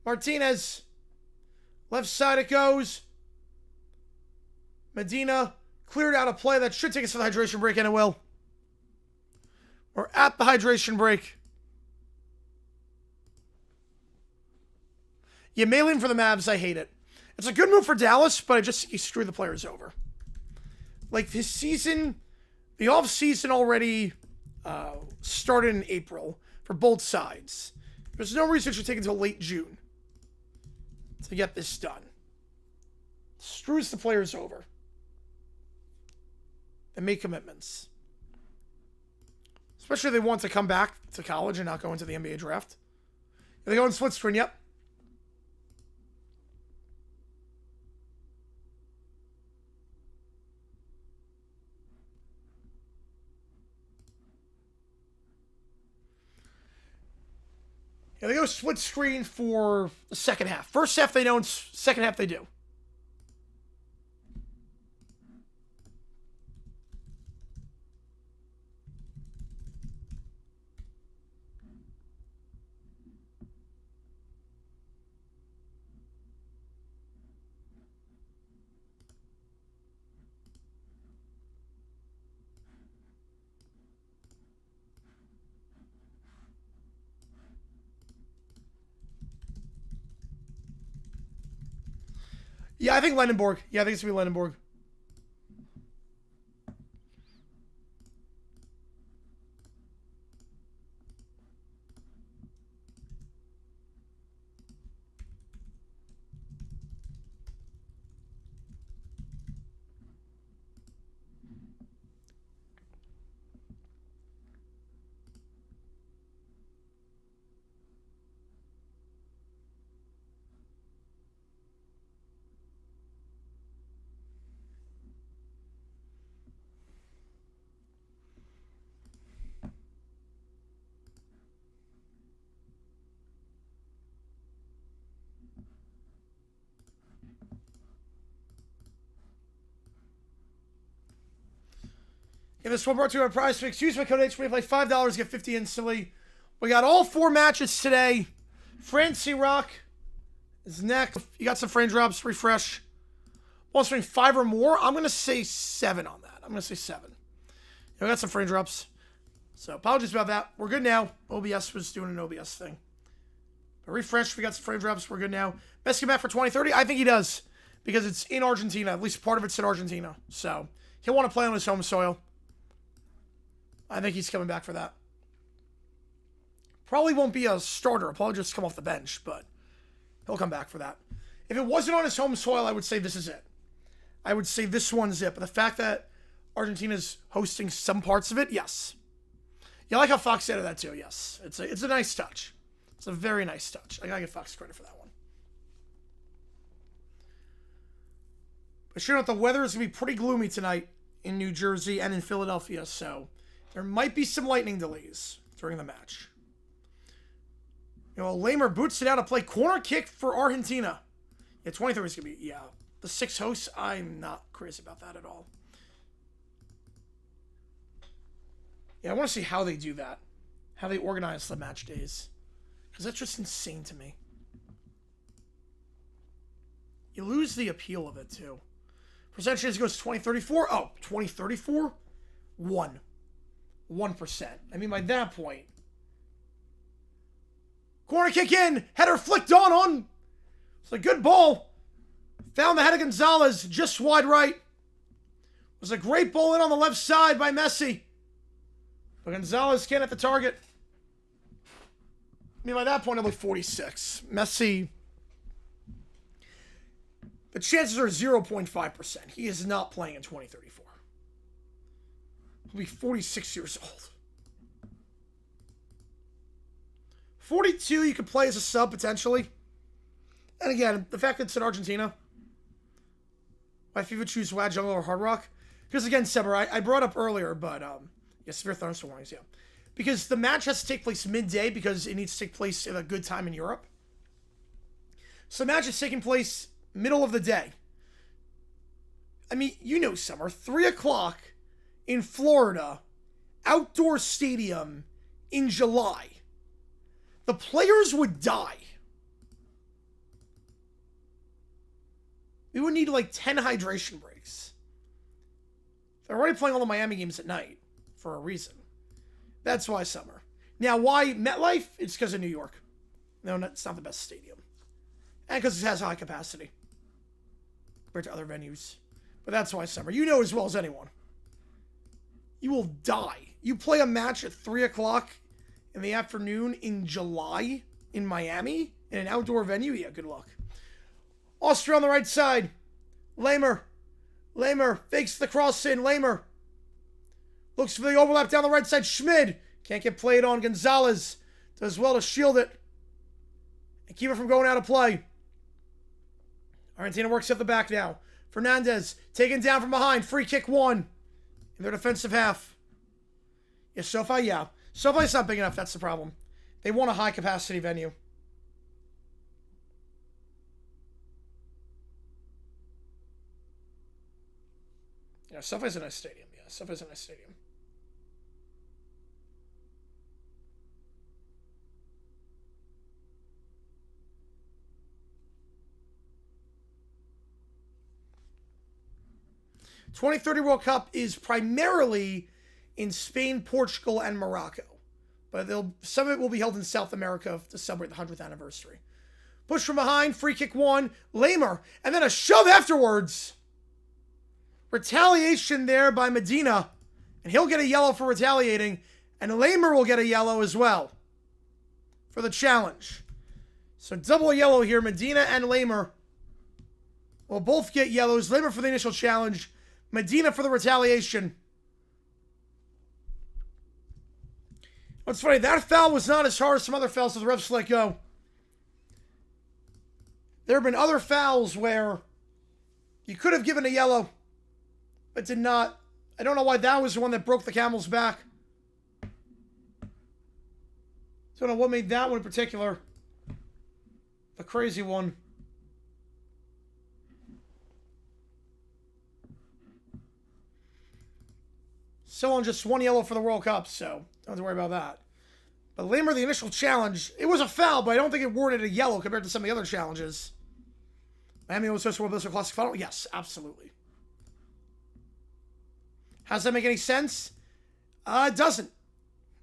Martinez. Left side it goes. Medina cleared out a play that should take us to the hydration break, and it will. We're at the hydration break. Yeah, mailing for the Mavs, I hate it. It's a good move for Dallas, but I just think he screwed the players over. His season, the off-season already started in April for both sides. There's no reason it should take until late June to get this done. Screws the players over. And make commitments. Especially if they want to come back to college and not go into the NBA draft. Are they going split screen? Yep. Yeah, they go split screen for the second half. First half they don't, second half they do. Yeah, I think Lendenborg. Yeah, I think it's going to be Lendenborg. In this one brought to you by Prize Picks. Use my code H when you play $5, get 50 instantly. We got all 4 matches today. France Iraq is next. You got some frame drops. Refresh. Want to 5 or more? I'm going to say 7 on that. I'm going to say 7. We got some frame drops. So apologies about that. We're good now. OBS was doing an OBS thing. But refresh. We got some frame drops. We're good now. Best come back for 2030? I think he does. Because it's in Argentina. At least part of it's in Argentina. So he'll want to play on his home soil. I think he's coming back for that. Probably won't be a starter. He'll probably just come off the bench. But he'll come back for that. If it wasn't on his home soil, I would say this is it. I would say this one's it. But the fact that Argentina's hosting some parts of it, yes. You like how Fox added that too, yes. It's a nice touch. It's a very nice touch. I gotta give Fox credit for that one. But sure enough, the weather is gonna be pretty gloomy tonight in New Jersey and in Philadelphia, so there might be some lightning delays during the match. You know, Lamer boots it out to play corner kick for Argentina. Yeah, 23 is gonna be, yeah. The 6 hosts, I'm not crazy about that at all. Yeah, I want to see how they do that. How they organize the match days. Because that's just insane to me. You lose the appeal of it, too. Percentage goes to 2034. Oh, 2034? 1%. I mean, by that point. Corner kick in. Header flicked on. It's a good ball. Found the head of Gonzalez just wide right. It was a great ball in on the left side by Messi. But Gonzalez can't hit the target. I mean, by that point, I'm like 46. Messi. The chances are 0.5%. He is not playing in 2034. He'll be 46 years old. 42, you could play as a sub, potentially. And again, the fact that it's in Argentina. Why FIFA choose Wad Jungle or Hard Rock? Because again, Sever, I brought up earlier, but yeah, severe thunderstorm warnings, yeah. Because the match has to take place midday because it needs to take place at a good time in Europe. So the match is taking place middle of the day. I mean, you know, Summer, 3 o'clock in Florida, outdoor stadium in July. The players would die. We would need like 10 hydration breaks. They're already playing all the Miami games at night for a reason. That's why Summer. Now, why MetLife? It's because of New York. No, it's not the best stadium. And because it has high capacity compared to other venues. But that's why Summer. You know as well as anyone. You will die. You play a match at 3 o'clock in the afternoon in July in Miami in an outdoor venue? Yeah, good luck. Austria on the right side. Lamer fakes the cross in. Lamer looks for the overlap down the right side. Schmid can't get played on. Gonzalez does well to shield it and keep it from going out of play. Argentina works at the back now. Fernandez taken down from behind. Free kick 1 in their defensive half. Yeah, SoFi, yeah. SoFi's not big enough. That's the problem. They want a high-capacity venue. Yeah, SoFi's a nice stadium. Yeah, SoFi's a nice stadium. '30 World Cup is primarily in Spain, Portugal, and Morocco. But some of it will be held in South America to celebrate the 100th anniversary. Push from behind, free kick 1, Lamer, and then a shove afterwards. Retaliation there by Medina, and he'll get a yellow for retaliating, and Lamer will get a yellow as well for the challenge. So double yellow here. Medina and Lamer will both get yellows. Lamer for the initial challenge, Medina for the retaliation. What's funny, that foul was not as hard as some other fouls, so the refs let go. There have been other fouls where you could have given a yellow, but did not. I don't know why that was the one that broke the camel's back. Don't know what made that one in particular the crazy one. Still on just 1 yellow for the World Cup, so don't have to worry about that. But Lamer, the initial challenge, it was a foul, but I don't think it warranted a yellow compared to some of the other challenges. Miami was supposed to win the Classic final? Yes, absolutely. How does that make any sense? It doesn't.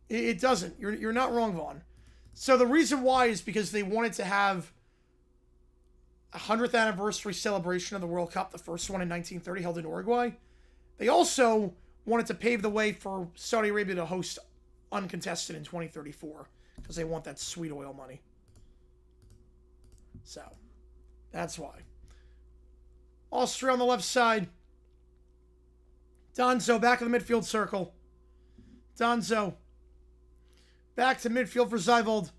It doesn't. You're not wrong, Vaughn. So the reason why is because they wanted to have a 100th anniversary celebration of the World Cup, the first one in 1930 held in Uruguay. They also wanted to pave the way for Saudi Arabia to host uncontested in 2034 because they want that sweet oil money. So that's why. Austria on the left side. Donzo back in the midfield circle. Donzo back to midfield for Zeivold.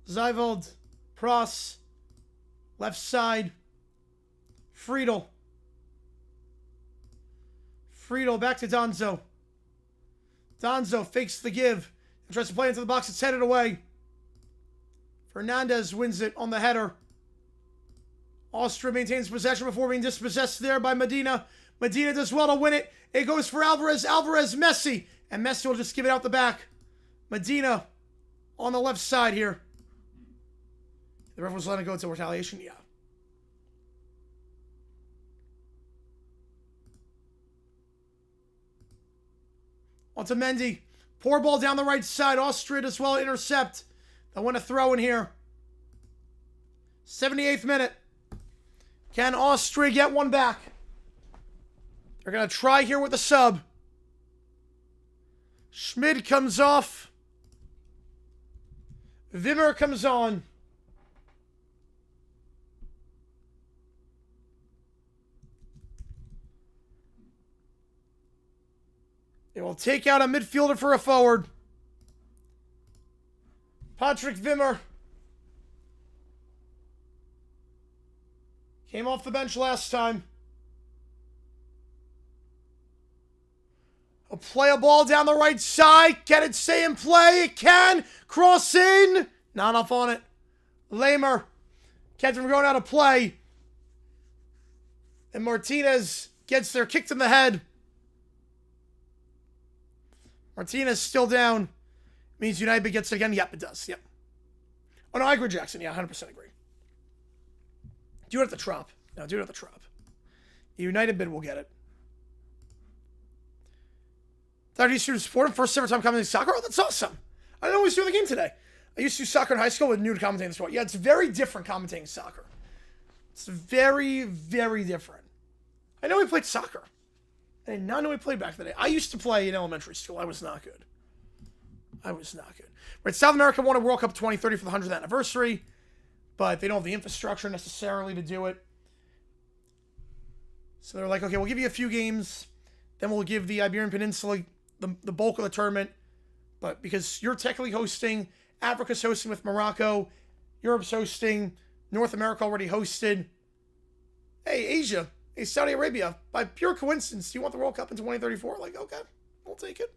Zeivold, Pross, left side. Friedel. Friedel back to Donzo. Donzo fakes the give and tries to play into the box. It's headed away. Fernandez wins it on the header. Austria maintains possession before being dispossessed there by Medina. Medina does well to win it. It goes for Alvarez. Alvarez, Messi. And Messi will just give it out the back. Medina on the left side here. The ref was letting it go to retaliation? Yeah. On to Mendy. Poor ball down the right side. Austria does well to intercept. They'll win a throw in here. 78th minute. Can Austria get one back? They're going to try here with the sub. Schmid comes off. Wimmer comes on. They will take out a midfielder for a forward. Patrick Wimmer came off the bench last time. He'll play a ball down the right side. Can it stay in play? It can. Cross in. Not off on it. Lamer kept him going out of play. And Martinez gets there, kicked in the head. Martinez still down. Means United gets it again. Yep, it does. Yep. Oh, no, I agree, Jackson. Yeah, 100% agree. Do it at the Trop. No, do it at the Trop. United bid will get it. Thought you used to support him. First ever time commentating soccer? Oh, that's awesome. I didn't know he was doing the game today. I used to do soccer in high school with new to commentating the sport. Yeah, it's very different commentating soccer. It's very, very different. I know he played soccer. I did not know he played back in the day. I used to play in elementary school. I was not good. I was not good. Right, South America won a World Cup 2030 for the 100th anniversary, but they don't have the infrastructure necessarily to do it. So they're like, okay, we'll give you a few games, then we'll give the Iberian Peninsula the bulk of the tournament. But because you're technically hosting, Africa's hosting with Morocco, Europe's hosting, North America already hosted. Hey, Asia, hey, Saudi Arabia, by pure coincidence, do you want the World Cup in 2034? Like, okay, we'll take it.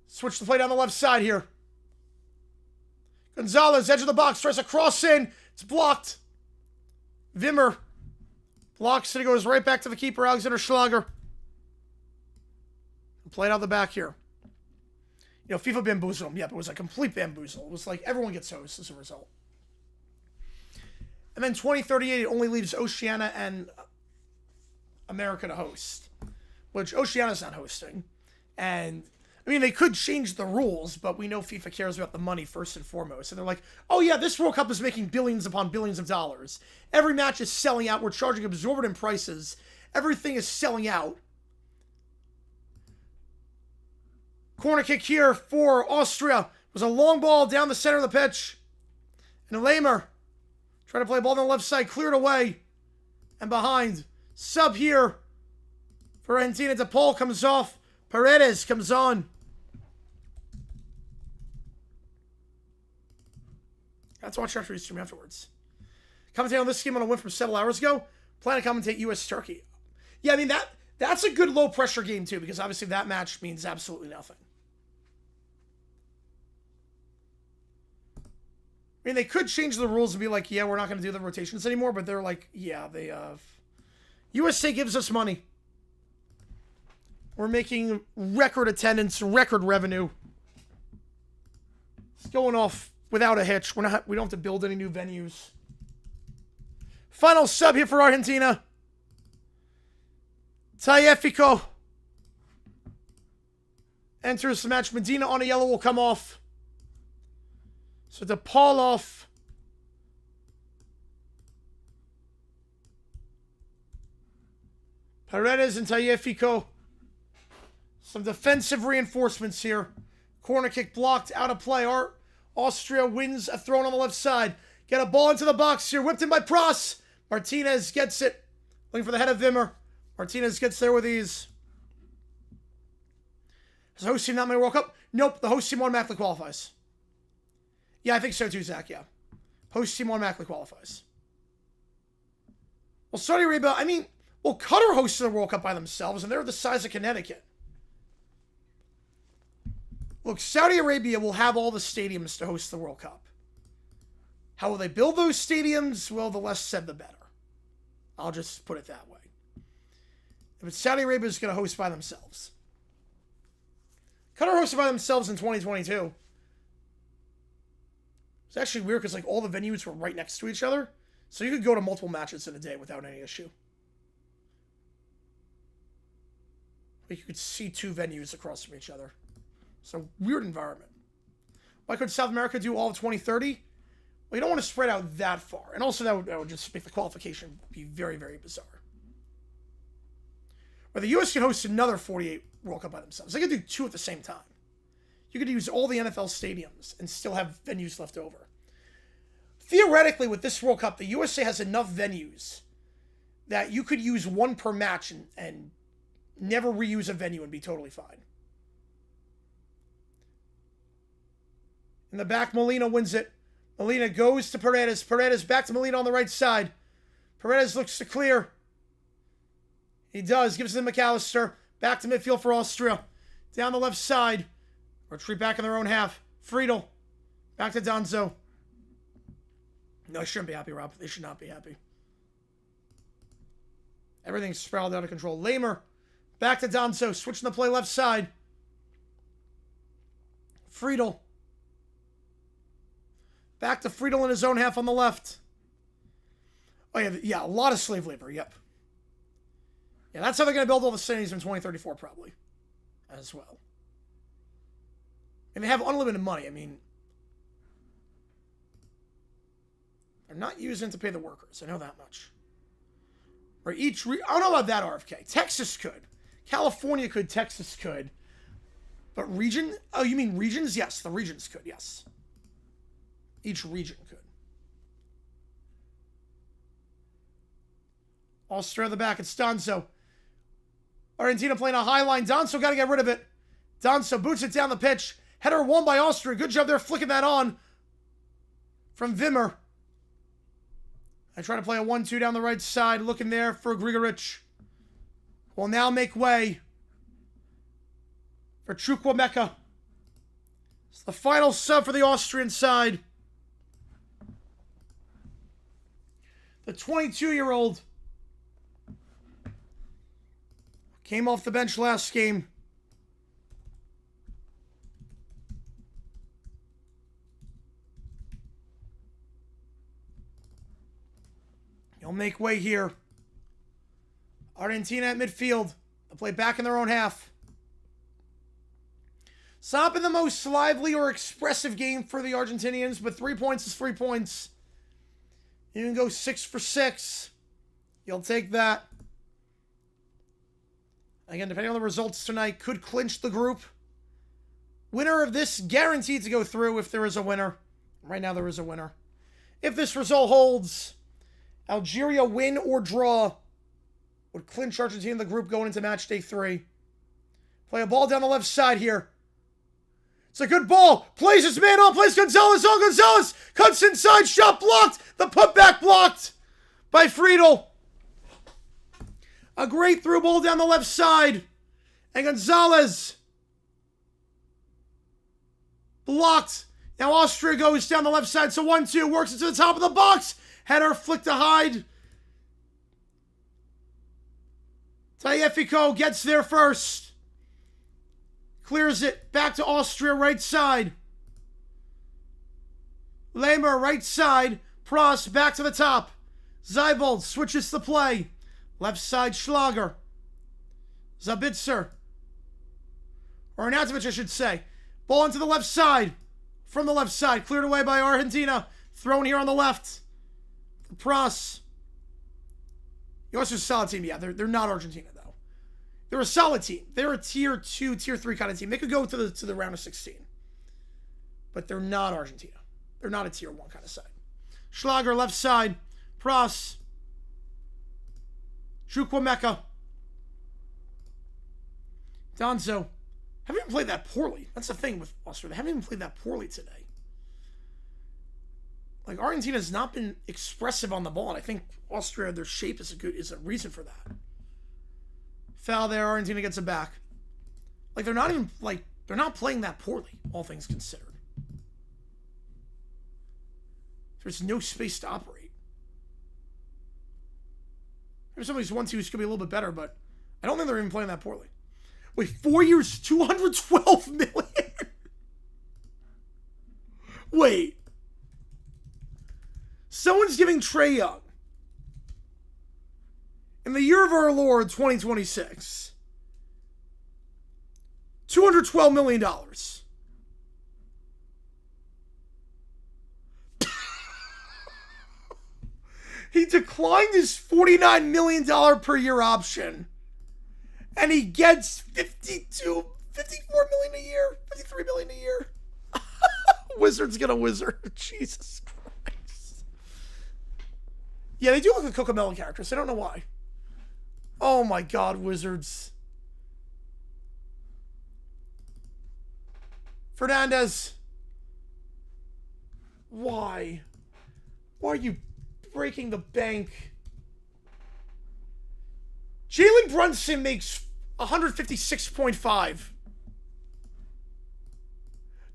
Switch the play down the left side here. Gonzalez, edge of the box, tries to cross in. It's blocked. Wimmer blocks it. It goes right back to the keeper, Alexander Schlager. Play it out the back here. You know, FIFA bamboozled him. Yeah, but it was a complete bamboozle. It was like everyone gets host as a result. And then 2038, it only leaves Oceania and America to host, which Oceania's not hosting. And I mean, they could change the rules, but we know FIFA cares about the money first and foremost. And they're like, oh yeah, this World Cup is making billions upon billions of dollars. Every match is selling out. We're charging exorbitant prices. Everything is selling out. Corner kick here for Austria. It was a long ball down the center of the pitch. And Lamer trying to play a ball on the left side, cleared away. And behind. Sub here for Argentina. DePaul comes off. Paredes comes on. Let's watch after stream afterwards. Commentating on this game on a win from several hours ago. Plan to commentate US-Turkey. Yeah, I mean, that's a good low-pressure game, too, because obviously that match means absolutely nothing. I mean, they could change the rules and be like, yeah, we're not going to do the rotations anymore, but they're like, yeah, they have... USA gives us money. We're making record attendance, record revenue. It's going off without a hitch. We don't have to build any new venues. Final sub here for Argentina. Tagliafico enters the match. Medina on a yellow will come off. So to Paul off. Paredes and Tagliafico. Some defensive reinforcements here. Corner kick blocked, out of play. Austria wins a throw on the left side. Get a ball into the box here. Whipped in by Pras. Martinez gets it. Looking for the head of Wimmer. Martinez gets there with ease. Has the host team not made a World Cup? Nope, the host team automatically qualifies. Yeah, I think so too, Zach, yeah. Host team automatically qualifies. Well, Saudi Arabia, well, Qatar hosted the World Cup by themselves, and they're the size of Connecticut. Look, Saudi Arabia will have all the stadiums to host the World Cup. How will they build those stadiums? Well, the less said, the better. I'll just put it that way. But Saudi Arabia is going to host by themselves. Qatar hosted by themselves in 2022. It's actually weird because all the venues were right next to each other. So you could go to multiple matches in a day without any issue. You could see two venues across from each other. So, weird environment. Why could South America do all of 2030? Well, you don't want to spread out that far. And also, that would just make the qualification be very, very bizarre. Where the U.S. can host another 48 World Cup by themselves. They could do two at the same time. You could use all the NFL stadiums and still have venues left over. Theoretically, with this World Cup, the USA has enough venues that you could use one per match and never reuse a venue and be totally fine. In the back, Molina wins it. Molina goes to Paredes. Paredes back to Molina on the right side. Paredes looks to clear. He does. Gives it to McAllister. Back to midfield for Austria. Down the left side. Retreat back in their own half. Friedel. Back to Danzo. No, they shouldn't be happy, Rob. They should not be happy. Everything's spiraled out of control. Lamer. Back to Danzo. Switching the play left side. Friedel. Back to Friedel in his own half on the left. Oh, yeah, a lot of slave labor, yep. Yeah, that's how they're going to build all the cities in 2034, probably, as well. And they have unlimited money. They're not using it to pay the workers. I know that much. Or I don't know about that, RFK. Texas could. California could. Texas could. But region? Oh, you mean regions? Yes, the regions could, yes. Each region could. Austria at the back. It's Danzo. Argentina playing a high line. Danzo got to get rid of it. Danzo boots it down the pitch. Header won by Austria. Good job there flicking that on from Wimmer. I try to play a 1-2 down the right side. Looking there for Grigoric. Will now make way for Chukwuemeka. It's the final sub for the Austrian side. The 22-year-old came off the bench last game. He'll make way here. Argentina at midfield. They'll play back in their own half. It's not been the most lively or expressive game for the Argentinians, but 3 points is 3 points. You can go 6 for 6. You'll take that. Again, depending on the results tonight, could clinch the group. Winner of this guaranteed to go through if there is a winner. Right now there is a winner. If this result holds, Algeria win or draw would clinch Argentina in the group going into match day 3. Play a ball down the left side here. It's a good ball. Plays his man on. Plays Gonzalez on. Gonzalez cuts inside. Shot blocked. The putback blocked by Friedel. A great through ball down the left side. And Gonzalez blocked. Now Austria goes down the left side. So 1-2. Works it to the top of the box. Header flicked to Hyde. Tagliafico gets there first. Clears it. Back to Austria, right side. Lehmer, right side. Prost, back to the top. Seibold switches the play. Left side, Schlager. Zabitzer. Or Arnautovic, I should say. Ball into the left side. From the left side. Cleared away by Argentina. Thrown here on the left. For Prost. Austria's a solid team. Yeah, they're not Argentina, though. They're a solid team. They're a tier 2, tier 3 kind of team. They could go to the round of 16. But they're not Argentina. They're not a tier 1 kind of side. Schlager, left side. Prost. Chukwuemeka. Donzo. Haven't even played that poorly. That's the thing with Austria. They haven't even played that poorly today. Like, Argentina has not been expressive on the ball, and I think Austria, their shape is a reason for that. Foul there, Argentina gets it back. Like, they're not playing that poorly, all things considered. There's no space to operate. Maybe somebody's 1-2 who's going to be a little bit better, but I don't think they're even playing that poorly. Wait, 4 years, $212 million? Wait. Someone's giving Trae Young, in the year of our Lord, 2026, $212 million. He declined his $49 million per year option. And he gets $54 million a year, $53 million a year. Wizard's gonna wizard. Jesus Christ. Yeah, they do look like Cocomelon characters. I don't know why. Oh my God, Wizards. Fernandez. Why? Why are you breaking the bank? Jalen Brunson makes 156.5.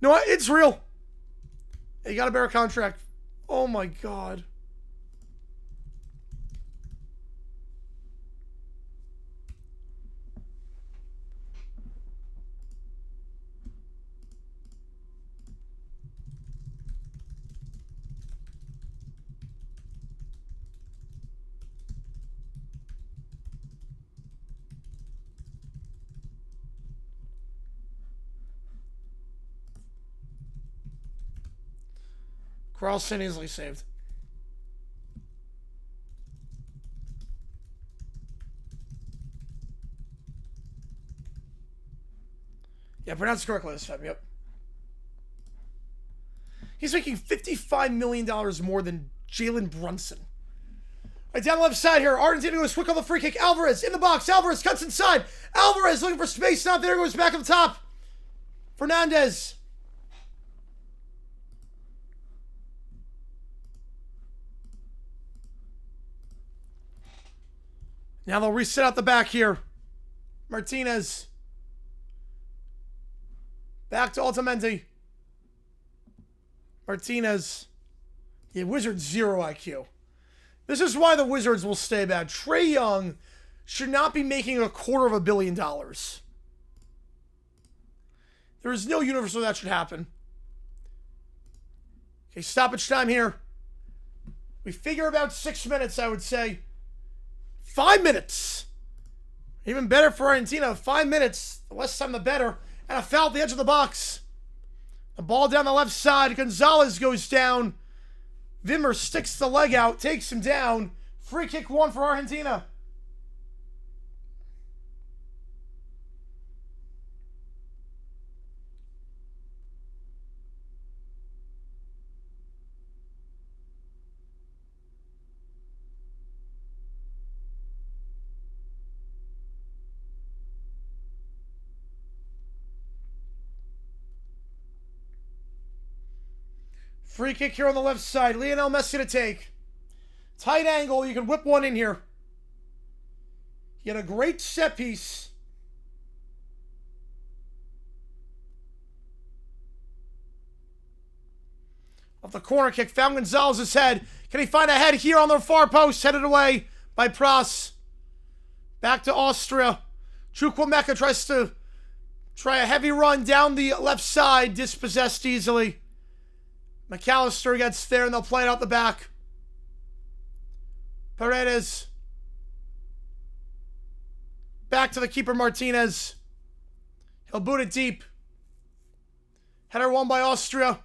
No, it's real. You got a better contract. Oh my God. Carlson easily saved. Yeah, pronounced correctly this time, yep. He's making $55 million more than Jalen Brunson. Right, down the left side here, Argentina goes quick on the free kick. Alvarez in the box. Alvarez cuts inside. Alvarez looking for space. Not there. Goes back up top. Fernandez. Now they'll reset out the back here. Martinez. Back to Otamendi. Martinez. Yeah, Wizards 0 IQ. This is why the Wizards will stay bad. Trae Young should not be making $250 million. There is no universe where that should happen. Okay, stoppage time here. We figure about 6 minutes, I would say. 5 minutes. Even better for Argentina. 5 minutes. The less time, the better. And a foul at the edge of the box. The ball down the left side. Gonzalez goes down. Wimmer sticks the leg out. Takes him down. Free kick 1 for Argentina. Free kick here on the left side. Lionel Messi to take. Tight angle. You can whip one in here. He had a great set piece. Off the corner kick. Found Gonzalez's head. Can he find a head here on the far post? Headed away by Prost. Back to Austria. Chukwuemeka tries to try a heavy run down the left side. Dispossessed easily. McAllister gets there and they'll play it out the back. Paredes. Back to the keeper Martinez. He'll boot it deep. Header won by Austria.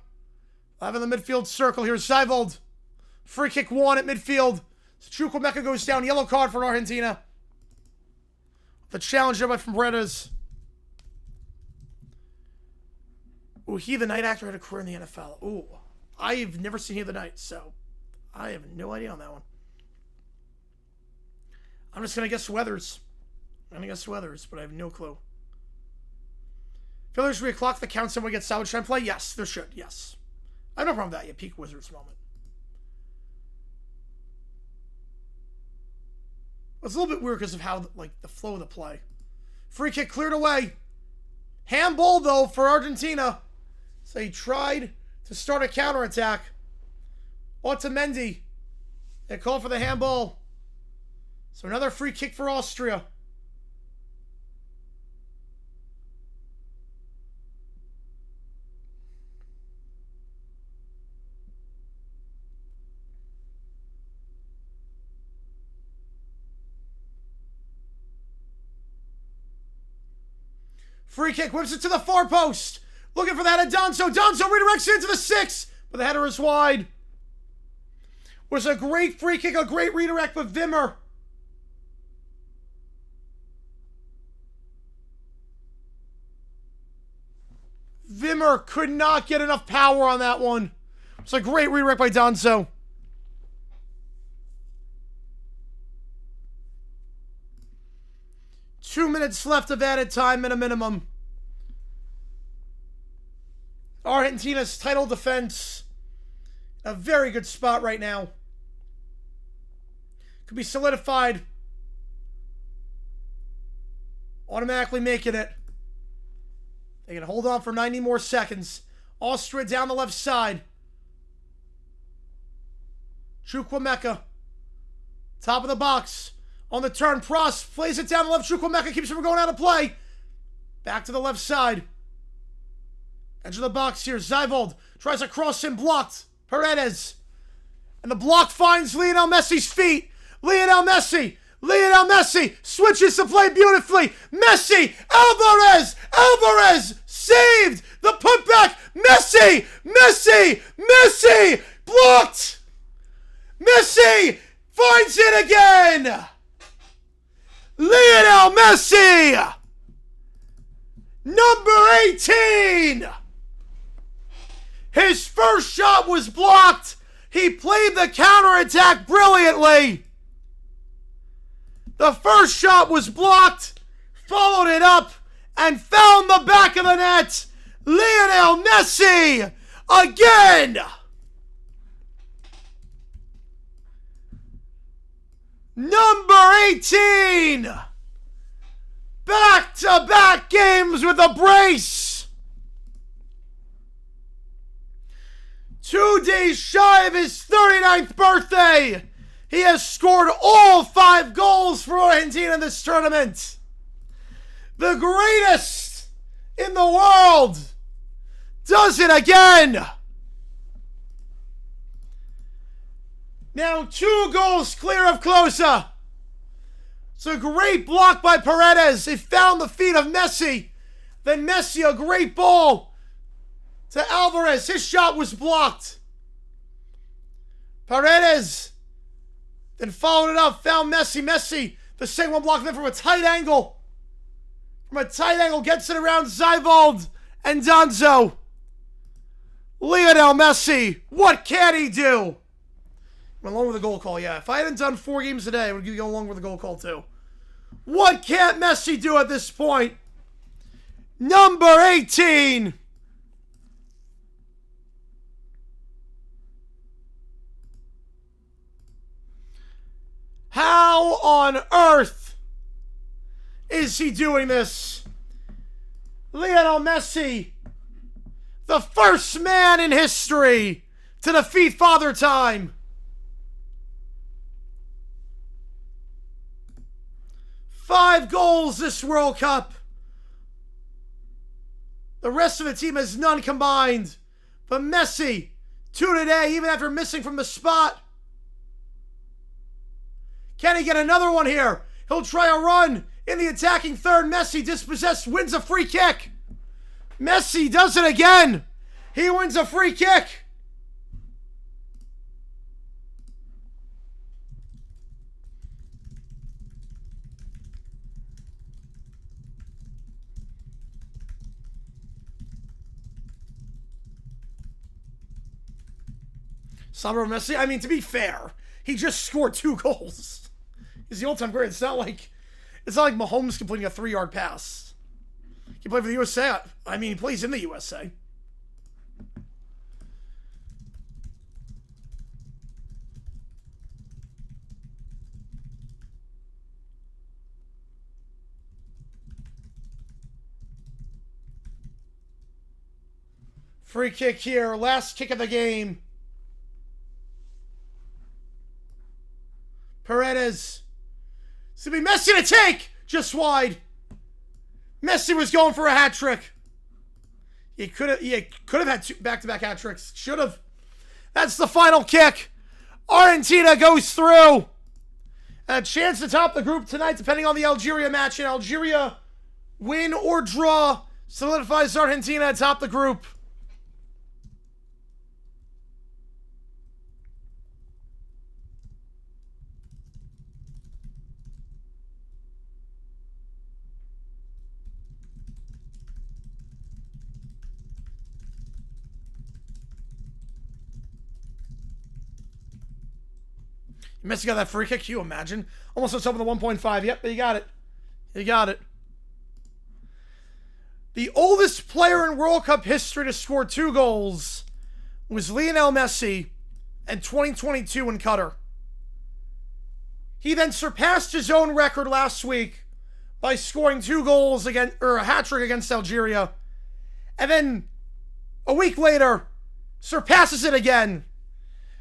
Live in the midfield circle. Here's Seivold. Free kick won at midfield. Chukwuemeka goes down. Yellow card for Argentina. The challenge from Paredes. Ooh, He the Night actor had a career in the NFL. Ooh, I've never seen He the Night, so I have no idea on that one. I'm just going to guess Weathers. I'm going to guess Weathers, but I have no clue. Feel there should be a clock that counts someone gets salvage time play? Yes, there should, yes. I have no problem with that. Yeah, peak Wizards moment. It's a little bit weird because of how, like, the flow of the play. Free kick cleared away. Handball, though, for Argentina. So he tried to start a counterattack. Otamendi. They called for the handball. So another free kick for Austria. Free kick, whips it to the far post. Looking for that Adonso. Donso redirects it into the 6, but the header is wide. Was a great free kick, a great redirect with Wimmer. Wimmer could not get enough power on that one. It's a great redirect by Donso. Two minutes left of added time at a minimum. Argentina's title defense, a very good spot right now. Could be solidified. Automatically making it. They can hold on for 90 more seconds. Austria down the left side. Chukwuemeka. Top of the box. On the turn, Prost plays it down the left. Chukwuemeka keeps him from going out of play. Back to the left side. Edge of the box here. Seivold tries to cross him, blocked. Paredes. And the block finds Lionel Messi's feet. Lionel Messi switches to play beautifully. Messi, Alvarez saved the putback. Messi, blocked. Messi finds it again. Lionel Messi, number 18. His first shot was blocked. He played the counterattack brilliantly. The first shot was blocked, followed it up, and found the back of the net. Lionel Messi again. Number 18. Back-to-back games with a brace. 2 days shy of his 39th birthday. He has scored all 5 goals for Argentina in this tournament. The greatest in the world does it again. Now 2 goals clear of Klose. It's a great block by Paredes. It found the feet of Messi. Then Messi, a great ball to Alvarez. His shot was blocked. Paredes then followed it up, found Messi. Messi, the second one blocked, then from a tight angle. Gets it around Seivold and Donso. Lionel Messi, what can he do? Went along with the goal call, yeah. If I hadn't done 4 games today, I would go along with the goal call too. What can't Messi do at this point? Number 18. How on earth is he doing this? Lionel Messi, the first man in history to defeat Father Time. 5 goals this World Cup. The rest of the team has none combined. But Messi, 2 today, even after missing from the spot. Can he get another one here? He'll try a run in the attacking third. Messi, dispossessed, wins a free kick. Messi does it again. He wins a free kick. Summer Messi, I mean, to be fair, he just scored 2 goals. He's the all-time great. It's not like Mahomes completing a 3-yard pass. He played for the USA. I mean, he plays in the USA. Free kick here. Last kick of the game. Paredes. It's going to be Messi to take. Just wide. Messi was going for a hat trick. He could have had 2 back-to-back hat tricks. Should have. That's the final kick. Argentina goes through. A chance to top the group tonight, depending on the Algeria match. And Algeria win or draw solidifies Argentina atop the group. Messi got that free kick. Can you imagine? Almost on top of the 1.5. Yep, but you got it. You got it. The oldest player in World Cup history to score 2 goals was Lionel Messi in 2022 in Qatar. He then surpassed his own record last week by scoring 2 goals against, or a hat trick against Algeria. And then a week later, surpasses it again.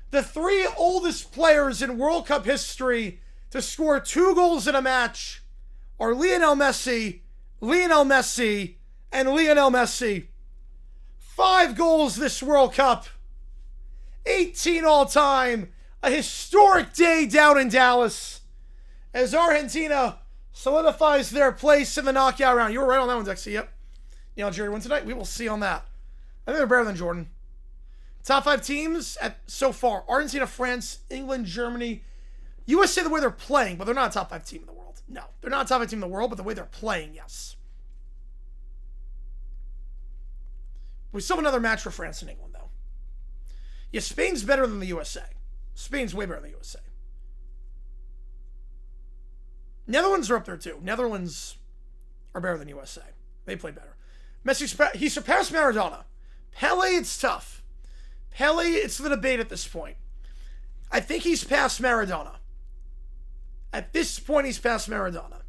The 3 oldest players in World Cup history to score 2 goals in a match are Lionel Messi, and Lionel Messi. 5 goals this World Cup. 18 all-time. A historic day down in Dallas as Argentina solidifies their place in the knockout round. You were right on that one, Dexy. Yep. The Algeria win tonight. We will see on that. I think they're better than Jordan. Top 5 teams so far. Argentina, France, England, Germany. USA the way they're playing, but they're not a top 5 team in the world. No, they're not a top 5 team in the world, but the way they're playing, yes. We still have another match for France and England, though. Yeah, Spain's better than the USA. Spain's way better than the USA. Netherlands are up there, too. Netherlands are better than USA. They play better. Messi, he surpassed Maradona. Pele, it's tough. Pele, it's the debate at this point. I think he's past Maradona. At this point, he's past Maradona.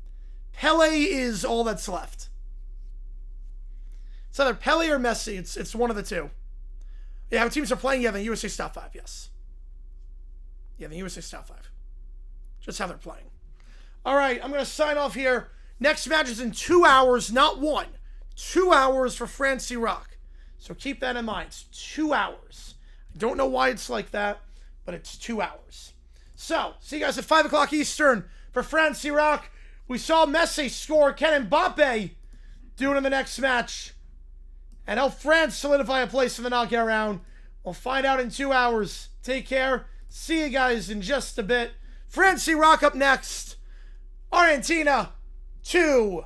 Pele is all that's left. It's either Pele or Messi. It's one of the two. Yeah, how teams are playing, yeah, the USA's top 5, yes. Yeah, the USA's top 5. Just how they're playing. All right, I'm going to sign off here. Next match is in 2 hours, not 1. 2 hours for France, Iraq. So keep that in mind. It's 2 hours. I don't know why it's like that, but it's 2 hours. So, see you guys at 5 o'clock Eastern for France, Iraq. We saw Messi score. Can Mbappe do it in the next match? And help France solidify a place in the knockout round. We'll find out in 2 hours. Take care. See you guys in just a bit. France, Iraq up next. Argentina 2.